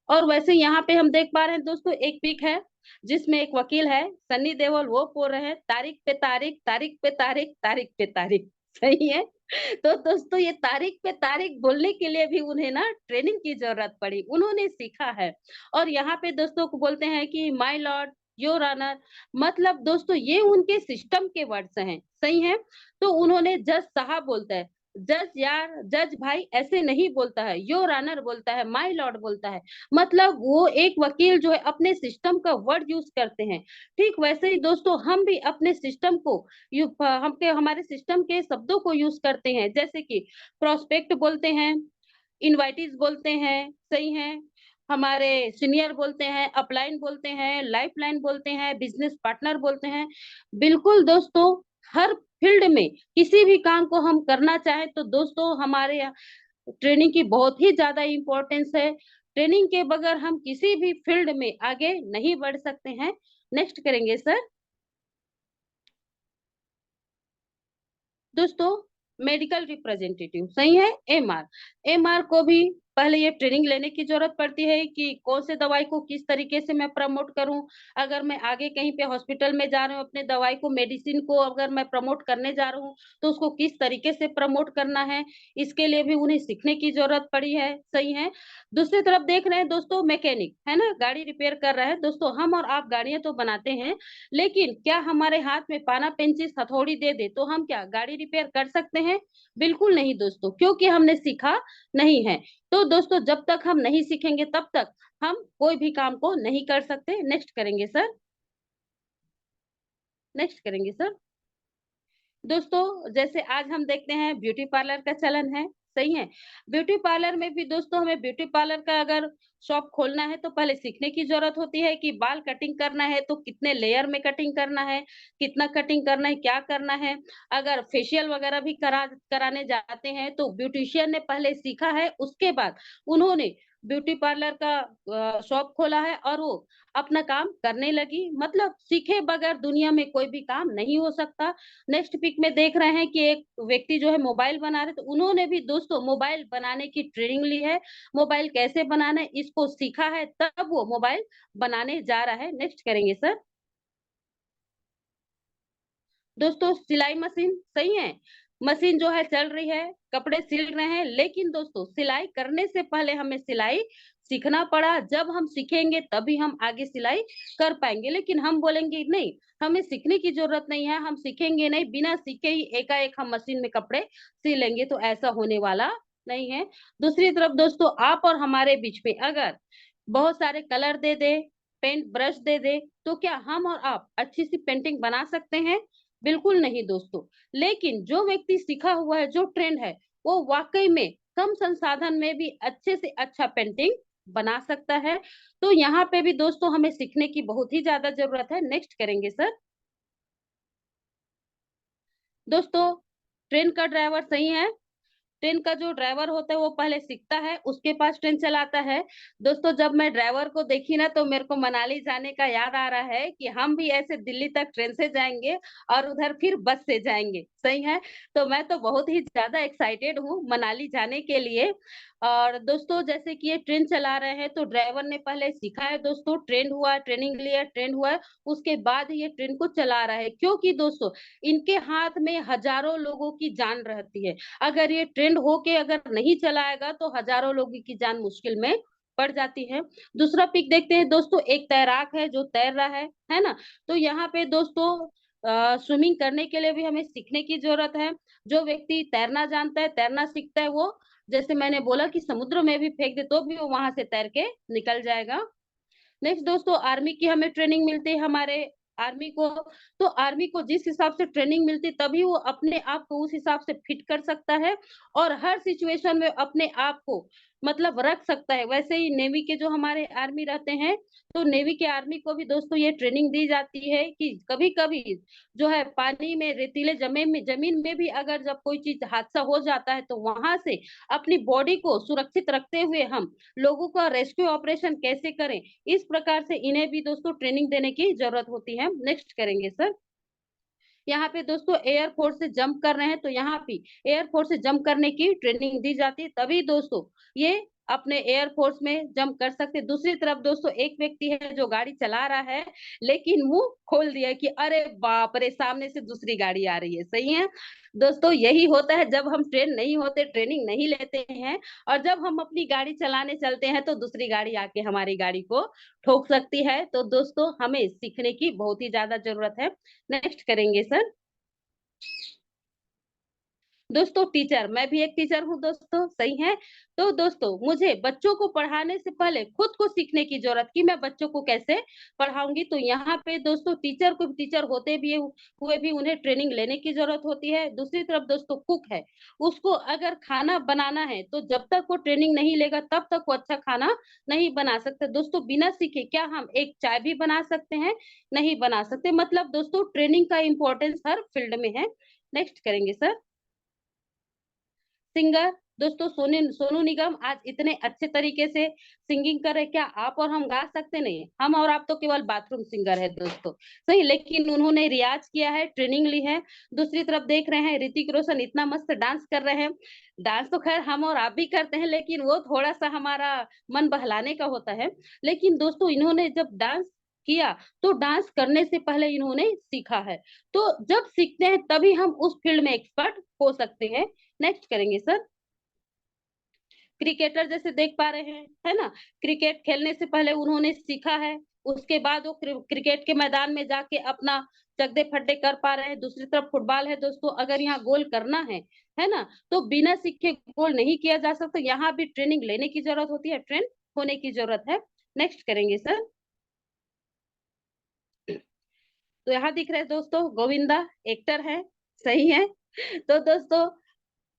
और वैसे यहाँ पे हम देख पा रहे हैं दोस्तों, एक पिक है जिसमें एक वकील है सन्नी देओल, वो बोल रहे हैं तारीख पे तारीख, तारीख पे तारीख, तारीख पे तारीख। सही है। तो दोस्तों ये तारीख पे तारीख बोलने के लिए भी उन्हें ना ट्रेनिंग की जरूरत पड़ी, उन्होंने सीखा है। और यहाँ पे दोस्तों को बोलते हैं कि माय लॉर्ड, योर ऑनर, मतलब दोस्तों ये उनके सिस्टम के वर्ड्स हैं। सही है। तो उन्होंने जज साहब बोलता है, जज यार, जज भाई ऐसे नहीं बोलता है, योर ऑनर बोलता है, माय लॉर्ड बोलता है। मतलब वो एक वकील जो है अपने सिस्टम का वर्ड यूज करते हैं। ठीक वैसे ही दोस्तों हम भी अपने सिस्टम को हमारे सिस्टम के शब्दों को यूज करते हैं, जैसे कि प्रोस्पेक्ट बोलते हैं, इनवाइटीज बोलते हैं। सही है। हमारे सीनियर बोलते हैं, अपलाइन बोलते हैं, लाइफ लाइन बोलते हैं, बिजनेस पार्टनर बोलते हैं। बिल्कुल दोस्तों, हर फील्ड में किसी भी काम को हम करना चाहें तो दोस्तों हमारे ट्रेनिंग की बहुत ही ज्यादा इम्पोर्टेंस है। ट्रेनिंग के बगैर हम किसी भी फील्ड में आगे नहीं बढ़ सकते हैं। नेक्स्ट करेंगे सर। दोस्तों मेडिकल रिप्रेजेंटेटिव, सही है, एमआर। एमआर को भी पहले ये ट्रेनिंग लेने की जरूरत पड़ती है कि कौन से दवाई को किस तरीके से मैं प्रमोट करूं। अगर मैं आगे कहीं पे हॉस्पिटल में जा रहा हूँ, अपने दवाई को, मेडिसिन को अगर मैं प्रमोट करने जा रहा हूँ तो उसको किस तरीके से प्रमोट करना है, इसके लिए भी उन्हें सीखने की जरूरत पड़ी है। सही है। दूसरी तरफ देख रहे हैं दोस्तों, मैकेनिक है ना, गाड़ी रिपेयर कर रहा है। दोस्तों हम और आप गाड़ियां तो बनाते हैं, लेकिन क्या हमारे हाथ में पाना पेंचिस हथौड़ी दे दे तो हम क्या गाड़ी रिपेयर कर सकते हैं? बिल्कुल नहीं दोस्तों, क्योंकि हमने सीखा नहीं है। तो दोस्तों जब तक हम नहीं सीखेंगे तब तक हम कोई भी काम को नहीं कर सकते। नेक्स्ट करेंगे सर। नेक्स्ट करेंगे सर। दोस्तों जैसे आज हम देखते हैं ब्यूटी पार्लर का चलन है। सही है। ब्यूटी पार्लर में भी दोस्तों हमें ब्यूटी पार्लर का अगर शॉप खोलना है तो पहले सीखने की जरूरत होती है कि बाल कटिंग करना है तो कितने लेयर में कटिंग करना है, कितना कटिंग करना है, क्या करना है। अगर फेशियल वगैरह भी कराने जाते हैं तो ब्यूटिशियन ने पहले सीखा है, उसके बाद उन्होंने ब्यूटी पार्लर का शॉप खोला है और वो अपना काम करने लगी। मतलब सीखे बगैर दुनिया में कोई भी काम नहीं हो सकता। नेक्स्ट पिक में देख रहे हैं कि एक व्यक्ति जो है मोबाइल बना रहे, तो उन्होंने भी दोस्तों मोबाइल बनाने की ट्रेनिंग ली है। मोबाइल कैसे बनाना है इसको सीखा है, तब वो मोबाइल बनाने जा रहा है। नेक्स्ट करेंगे सर। दोस्तों सिलाई मशीन, सही है, मशीन जो है चल रही है, कपड़े सिल रहे हैं, लेकिन दोस्तों सिलाई करने से पहले हमें सिलाई सीखना पड़ा। जब हम सीखेंगे तभी हम आगे सिलाई कर पाएंगे। लेकिन हम बोलेंगे नहीं, हमें सीखने की जरूरत नहीं है, हम सीखेंगे नहीं, बिना सीखे ही एकाएक हम मशीन में कपड़े सी लेंगे, तो ऐसा होने वाला नहीं है। दूसरी तरफ दोस्तों आप और हमारे बीच में अगर बहुत सारे कलर दे दे, पेंट ब्रश दे दे, तो क्या हम और आप अच्छी सी पेंटिंग बना सकते हैं? बिल्कुल नहीं दोस्तों। लेकिन जो व्यक्ति सीखा हुआ है, जो ट्रेंड है, वो वाकई में कम संसाधन में भी अच्छे से अच्छा पेंटिंग बना सकता है। तो यहाँ पे भी दोस्तों हमें सीखने की बहुत ही ज्यादा जरूरत है। नेक्स्ट करेंगे सर। दोस्तों ट्रेन का ड्राइवर, सही है, ट्रेन का जो ड्राइवर होता है वो पहले सीखता है, उसके पास ट्रेन चलाता है। दोस्तों जब मैं ड्राइवर को देखी ना तो मेरे को मनाली जाने का याद आ रहा है कि हम भी ऐसे दिल्ली तक ट्रेन से जाएंगे और उधर फिर बस से जाएंगे। सही है। तो मैं तो बहुत ही ज्यादा एक्साइटेड हूँ मनाली जाने के लिए। और दोस्तों जैसे कि ये ट्रेन चला रहे हैं तो ड्राइवर ने पहले सीखा है दोस्तों, ट्रेन हुआ, ट्रेनिंग लिया, ट्रेन हुआ, उसके बाद ये ट्रेन को चला रहा है। क्योंकि दोस्तों इनके हाथ में हजारों लोगों की जान रहती है। अगर ये ट्रेंड होके अगर नहीं चलाएगा तो हजारों लोगों की जान मुश्किल में पड़ जाती है। दूसरा पिक देखते हैं दोस्तों, एक तैराक है जो तैर रहा है ना। तो यहाँ पे दोस्तों स्विमिंग करने के लिए भी हमें सीखने की जरूरत है। जो व्यक्ति तैरना जानता है, तैरना सीखता है, वो जैसे मैंने बोला कि समुद्र में भी फेंक दे तो भी वो वहां से तैर के निकल जाएगा। नेक्स्ट दोस्तों आर्मी की हमें ट्रेनिंग मिलती है, हमारे आर्मी को। तो आर्मी को जिस हिसाब से ट्रेनिंग मिलती तभी वो अपने आप को उस हिसाब से फिट कर सकता है और हर सिचुएशन में अपने आप को मतलब रख सकता है। वैसे ही नेवी के जो हमारे आर्मी रहते हैं, तो नेवी के आर्मी को भी दोस्तों ये ट्रेनिंग दी जाती है कि कभी कभी जो है पानी में, रेतीले जमीन में भी अगर जब कोई चीज हादसा हो जाता है तो वहां से अपनी बॉडी को सुरक्षित रखते हुए हम लोगों का रेस्क्यू ऑपरेशन कैसे करें, इस प्रकार से इन्हें भी दोस्तों ट्रेनिंग देने की जरूरत होती है। नेक्स्ट करेंगे सर। यहाँ पे दोस्तों एयरफोर्स से जंप कर रहे हैं, तो यहाँ पे एयरफोर्स से जंप करने की ट्रेनिंग दी जाती है, तभी दोस्तों ये अपने एयरफोर्स में जंप कर सकते हैं। दूसरी तरफ दोस्तों एक व्यक्ति है जो गाड़ी चला रहा है, लेकिन मुंह खोल दिया कि अरे बाप रे, सामने से दूसरी गाड़ी आ रही है। सही है दोस्तों, यही होता है जब हम ट्रेन नहीं होते, ट्रेनिंग नहीं लेते हैं, और जब हम अपनी गाड़ी चलाने चलते हैं तो दूसरी गाड़ी आके हमारी गाड़ी को ठोक सकती है। तो दोस्तों हमें सीखने की बहुत ही ज्यादा जरूरत है। नेक्स्ट करेंगे सर। दोस्तों टीचर, मैं भी एक टीचर हूँ दोस्तों, सही है। तो दोस्तों मुझे बच्चों को पढ़ाने से पहले खुद को सीखने की जरूरत कि मैं बच्चों को कैसे पढ़ाऊंगी। तो यहाँ पे दोस्तों टीचर को, टीचर होते भी हुए भी उन्हें ट्रेनिंग लेने की जरूरत होती है। दूसरी तरफ दोस्तों कुक है, उसको अगर खाना बनाना है तो जब तक वो ट्रेनिंग नहीं लेगा तब तक वो अच्छा खाना नहीं बना सकते। दोस्तों बिना सीखे क्या हम एक चाय भी बना सकते हैं? नहीं बना सकते। मतलब दोस्तों ट्रेनिंग का इम्पोर्टेंस हर फील्ड में है। नेक्स्ट करेंगे सर। सिंगर, दोस्तों सोनू निगम आज इतने अच्छे तरीके से सिंगिंग कर रहे, क्या आप और हम गा सकते? नहीं, हम और आप तो केवल बाथरूम सिंगर है दोस्तों, सही। लेकिन उन्होंने रियाज किया है, ट्रेनिंग ली है। दूसरी तरफ देख रहे हैं ऋतिक रोशन इतना मस्त डांस कर रहे हैं। डांस तो खैर हम और आप भी करते हैं, लेकिन वो थोड़ा सा हमारा मन बहलाने का होता है। लेकिन दोस्तों इन्होंने जब डांस किया तो डांस करने से पहले इन्होंने सीखा है। तो जब सीखते हैं तभी हम उस फील्ड में एक्सपर्ट हो सकते हैं। नेक्स्ट करेंगे सर। क्रिकेटर जैसे देख पा रहे हैं, है ना, क्रिकेट खेलने से पहले उन्होंने सीखा है, उसके बाद वो क्रिकेट के मैदान में जाके अपना चकदे फड्डे कर पा रहे हैं। दूसरी तरफ फुटबॉल है दोस्तों, अगर यहाँ गोल करना है ना, तो बिना सीखे गोल नहीं किया जा सकता। यहाँ भी ट्रेनिंग लेने की जरूरत होती है, ट्रेन होने की जरूरत है। नेक्स्ट करेंगे सर। तो यहाँ दिख रहे हैं दोस्तों गोविंदा एक्टर है, सही है। तो दोस्तों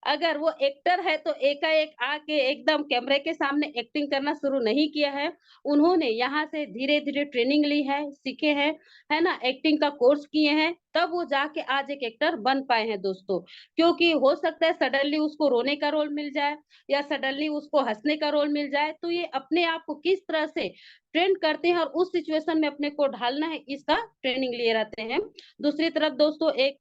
अगर वो एक्टर है तो एकाएक आके एकदम कैमरे के सामने एक्टिंग करना शुरू नहीं किया है। उन्होंने यहाँ से धीरे धीरे ट्रेनिंग ली है, सीखे हैं, है ना, एक्टिंग का कोर्स किए हैं, तब वो जाके आज एक एक्टर बन पाए हैं दोस्तों। क्योंकि हो सकता है सडनली उसको रोने का रोल मिल जाए या सडनली उसको हंसने का रोल मिल जाए, तो ये अपने आप को किस तरह से ट्रेन करते हैं और उस सिचुएशन में अपने को ढालना है, इसका ट्रेनिंग लिए रहते हैं। दूसरी तरफ दोस्तों एक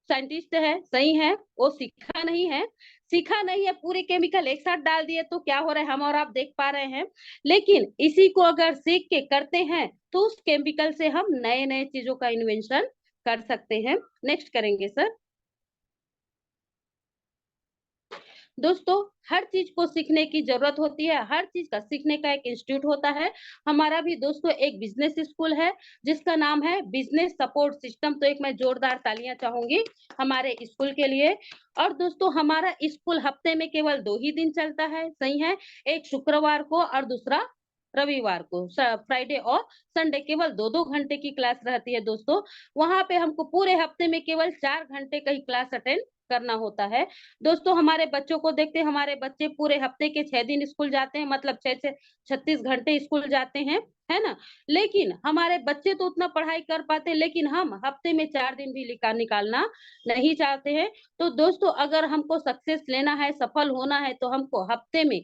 साइंटिस्ट है, सही है, वो सीखा नहीं है, पूरे केमिकल एक साथ डाल दिए तो क्या हो रहा है हम और आप देख पा रहे हैं। लेकिन इसी को अगर सीख के करते हैं तो उस केमिकल से हम नए नए चीजों का इन्वेंशन कर सकते हैं। नेक्स्ट करेंगे सर। दोस्तों हर चीज को सीखने की जरूरत होती है, हर चीज का सीखने का एक इंस्टीट्यूट होता है। हमारा भी दोस्तों एक बिजनेस स्कूल है जिसका नाम है बिजनेस सपोर्ट सिस्टम। तो एक मैं जोरदार तालियां चाहूंगी हमारे स्कूल के लिए। और दोस्तों हमारा स्कूल हफ्ते में केवल 2 ही दिन चलता है, सही है, एक शुक्रवार को और दूसरा रविवार को। फ्राइडे और संडे केवल 2-2 घंटे की क्लास रहती है दोस्तों। वहां पे हमको पूरे हफ्ते में केवल 4 घंटे का ही क्लास अटेंड करना होता है। दोस्तों हमारे बच्चों को देखते हैं, हमारे बच्चे पूरे हफ्ते के 6 दिन स्कूल जाते हैं, मतलब 6 से 36 घंटे स्कूल जाते हैं, है ना। लेकिन हमारे बच्चे तो उतना पढ़ाई कर पाते हैं, लेकिन हम हफ्ते में 4 दिन भी निकालना नहीं चाहते हैं। तो दोस्तों अगर हमको सक्सेस लेना है, सफल होना है, तो हमको हफ्ते में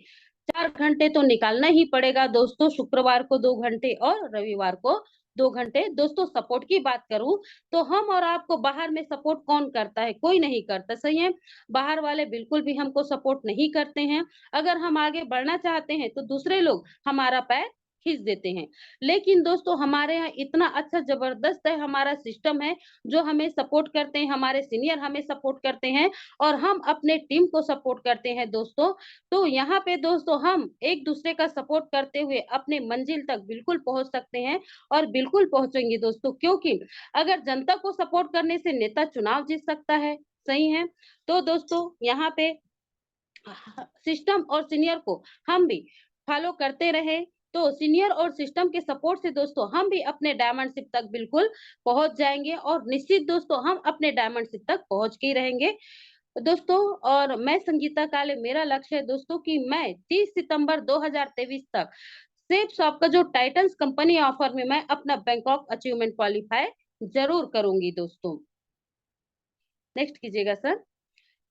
4 घंटे तो निकालना ही पड़ेगा दोस्तों। शुक्रवार को 2 घंटे और रविवार को 2 घंटे। दोस्तों सपोर्ट की बात करूं तो हम और आपको बाहर में सपोर्ट कौन करता है? कोई नहीं करता, सही है। बाहर वाले बिल्कुल भी हमको सपोर्ट नहीं करते हैं। अगर हम आगे बढ़ना चाहते हैं तो दूसरे लोग हमारा पैर खींच देते हैं। लेकिन दोस्तों हमारे यहाँ इतना अच्छा जबरदस्त है, हमारा सिस्टम है जो हमें सपोर्ट करते हैं, हमारे सीनियर हमें सपोर्ट करते हैं और हम अपने टीम को सपोर्ट करते हैं दोस्तों। तो यहाँ पे दोस्तों हम एक दूसरे का सपोर्ट करते हुए अपने मंजिल तक बिल्कुल पहुंच सकते हैं और बिल्कुल पहुंचेंगे दोस्तों। क्योंकि अगर जनता को सपोर्ट करने से नेता चुनाव जीत सकता है, सही है। तो दोस्तों यहाँ पे सिस्टम और सीनियर को हम भी फॉलो करते रहे तो सीनियर और सिस्टम के सपोर्ट से दोस्तों हम भी अपने डायमंडशिप तक बिल्कुल पहुंच जाएंगे और निश्चित दोस्तों हम अपने डायमंडशिप तक पहुंच के ही रहेंगे। दोस्तों, और मैं संगीता काले, मेरा लक्ष्य है दोस्तों कि मैं 30 सितंबर 2023 तक सेफ शॉप का जो टाइटंस कंपनी ऑफर में मैं अपना बैंकॉक अचीवमेंट क्वालिफाई जरूर करूंगी दोस्तों। नेक्स्ट कीजिएगा सर।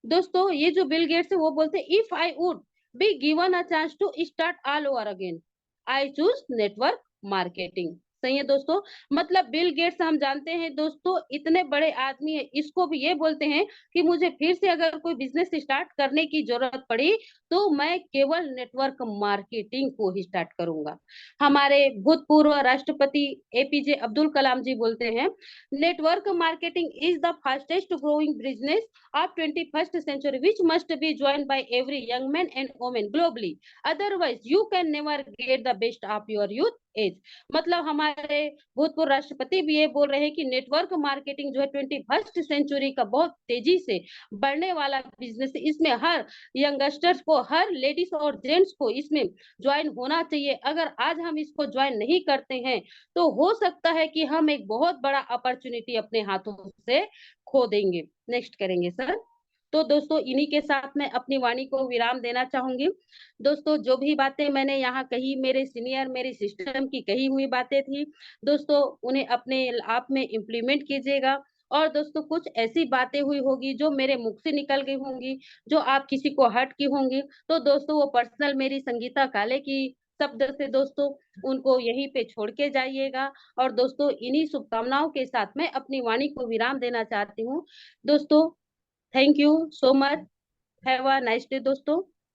दोस्तों, ये जो बिल गेट्स है वो बोलते हैं, if I would be given a chance to start all over again, I choose network marketing. सही है दोस्तों। मतलब बिल गेट्स हम जानते हैं दोस्तों, इतने बड़े आदमी है, इसको भी ये बोलते हैं कि मुझे फिर से अगर कोई बिजनेस स्टार्ट करने की जरूरत पड़ी तो मैं केवल नेटवर्क मार्केटिंग को ही स्टार्ट करूंगा। हमारे भूतपूर्व राष्ट्रपति एपीजे अब्दुल कलाम जी बोलते हैं, network marketing is the fastest growing business of 21st century which must be joined by every young man and woman globally, otherwise you can never get the best of your youth age. मतलब हमारे भूतपूर्व राष्ट्रपति भी ये बोल रहे हैं कि नेटवर्क मार्केटिंग जो है 21st सेंचुरी का बहुत तेजी से बढ़ने वाला बिजनेस है। इसमें हर यंगस्टर्स को, हर लेडीज और जेंट्स को इसमें ज्वाइन होना चाहिए। अगर आज हम इसको ज्वाइन नहीं करते हैं तो हो सकता है कि हम एक बहुत बड़ा अपॉर्चुनिटी अपने हाथों से खो देंगे। नेक्स्ट करेंगे सर। तो दोस्तों, इन्हीं के साथ मैं अपनी वाणी को विराम देना चाहूंगी। दोस्तों, जो भी बातें मैंने यहाँ कही, मेरे सीनियर, मेरे सिस्टम की कही हुई बातें थी दोस्तों, उन्हें अपने आप में इम्प्लीमेंट कीजिएगा। और दोस्तों, कुछ ऐसी बातें हुई होगी जो मेरे मुख से निकल गई होंगी, जो आप किसी को हर्ट की होंगी, तो दोस्तों वो पर्सनल मेरी संगीता काले की शब्द से दोस्तों उनको यहीं पे छोड़ के जाइएगा। और दोस्तों, इन्हीं शुभकामनाओं के साथ मैं अपनी वाणी को विराम देना चाहती हूँ दोस्तों। Thank you so much. Have a nice day दोस्तों।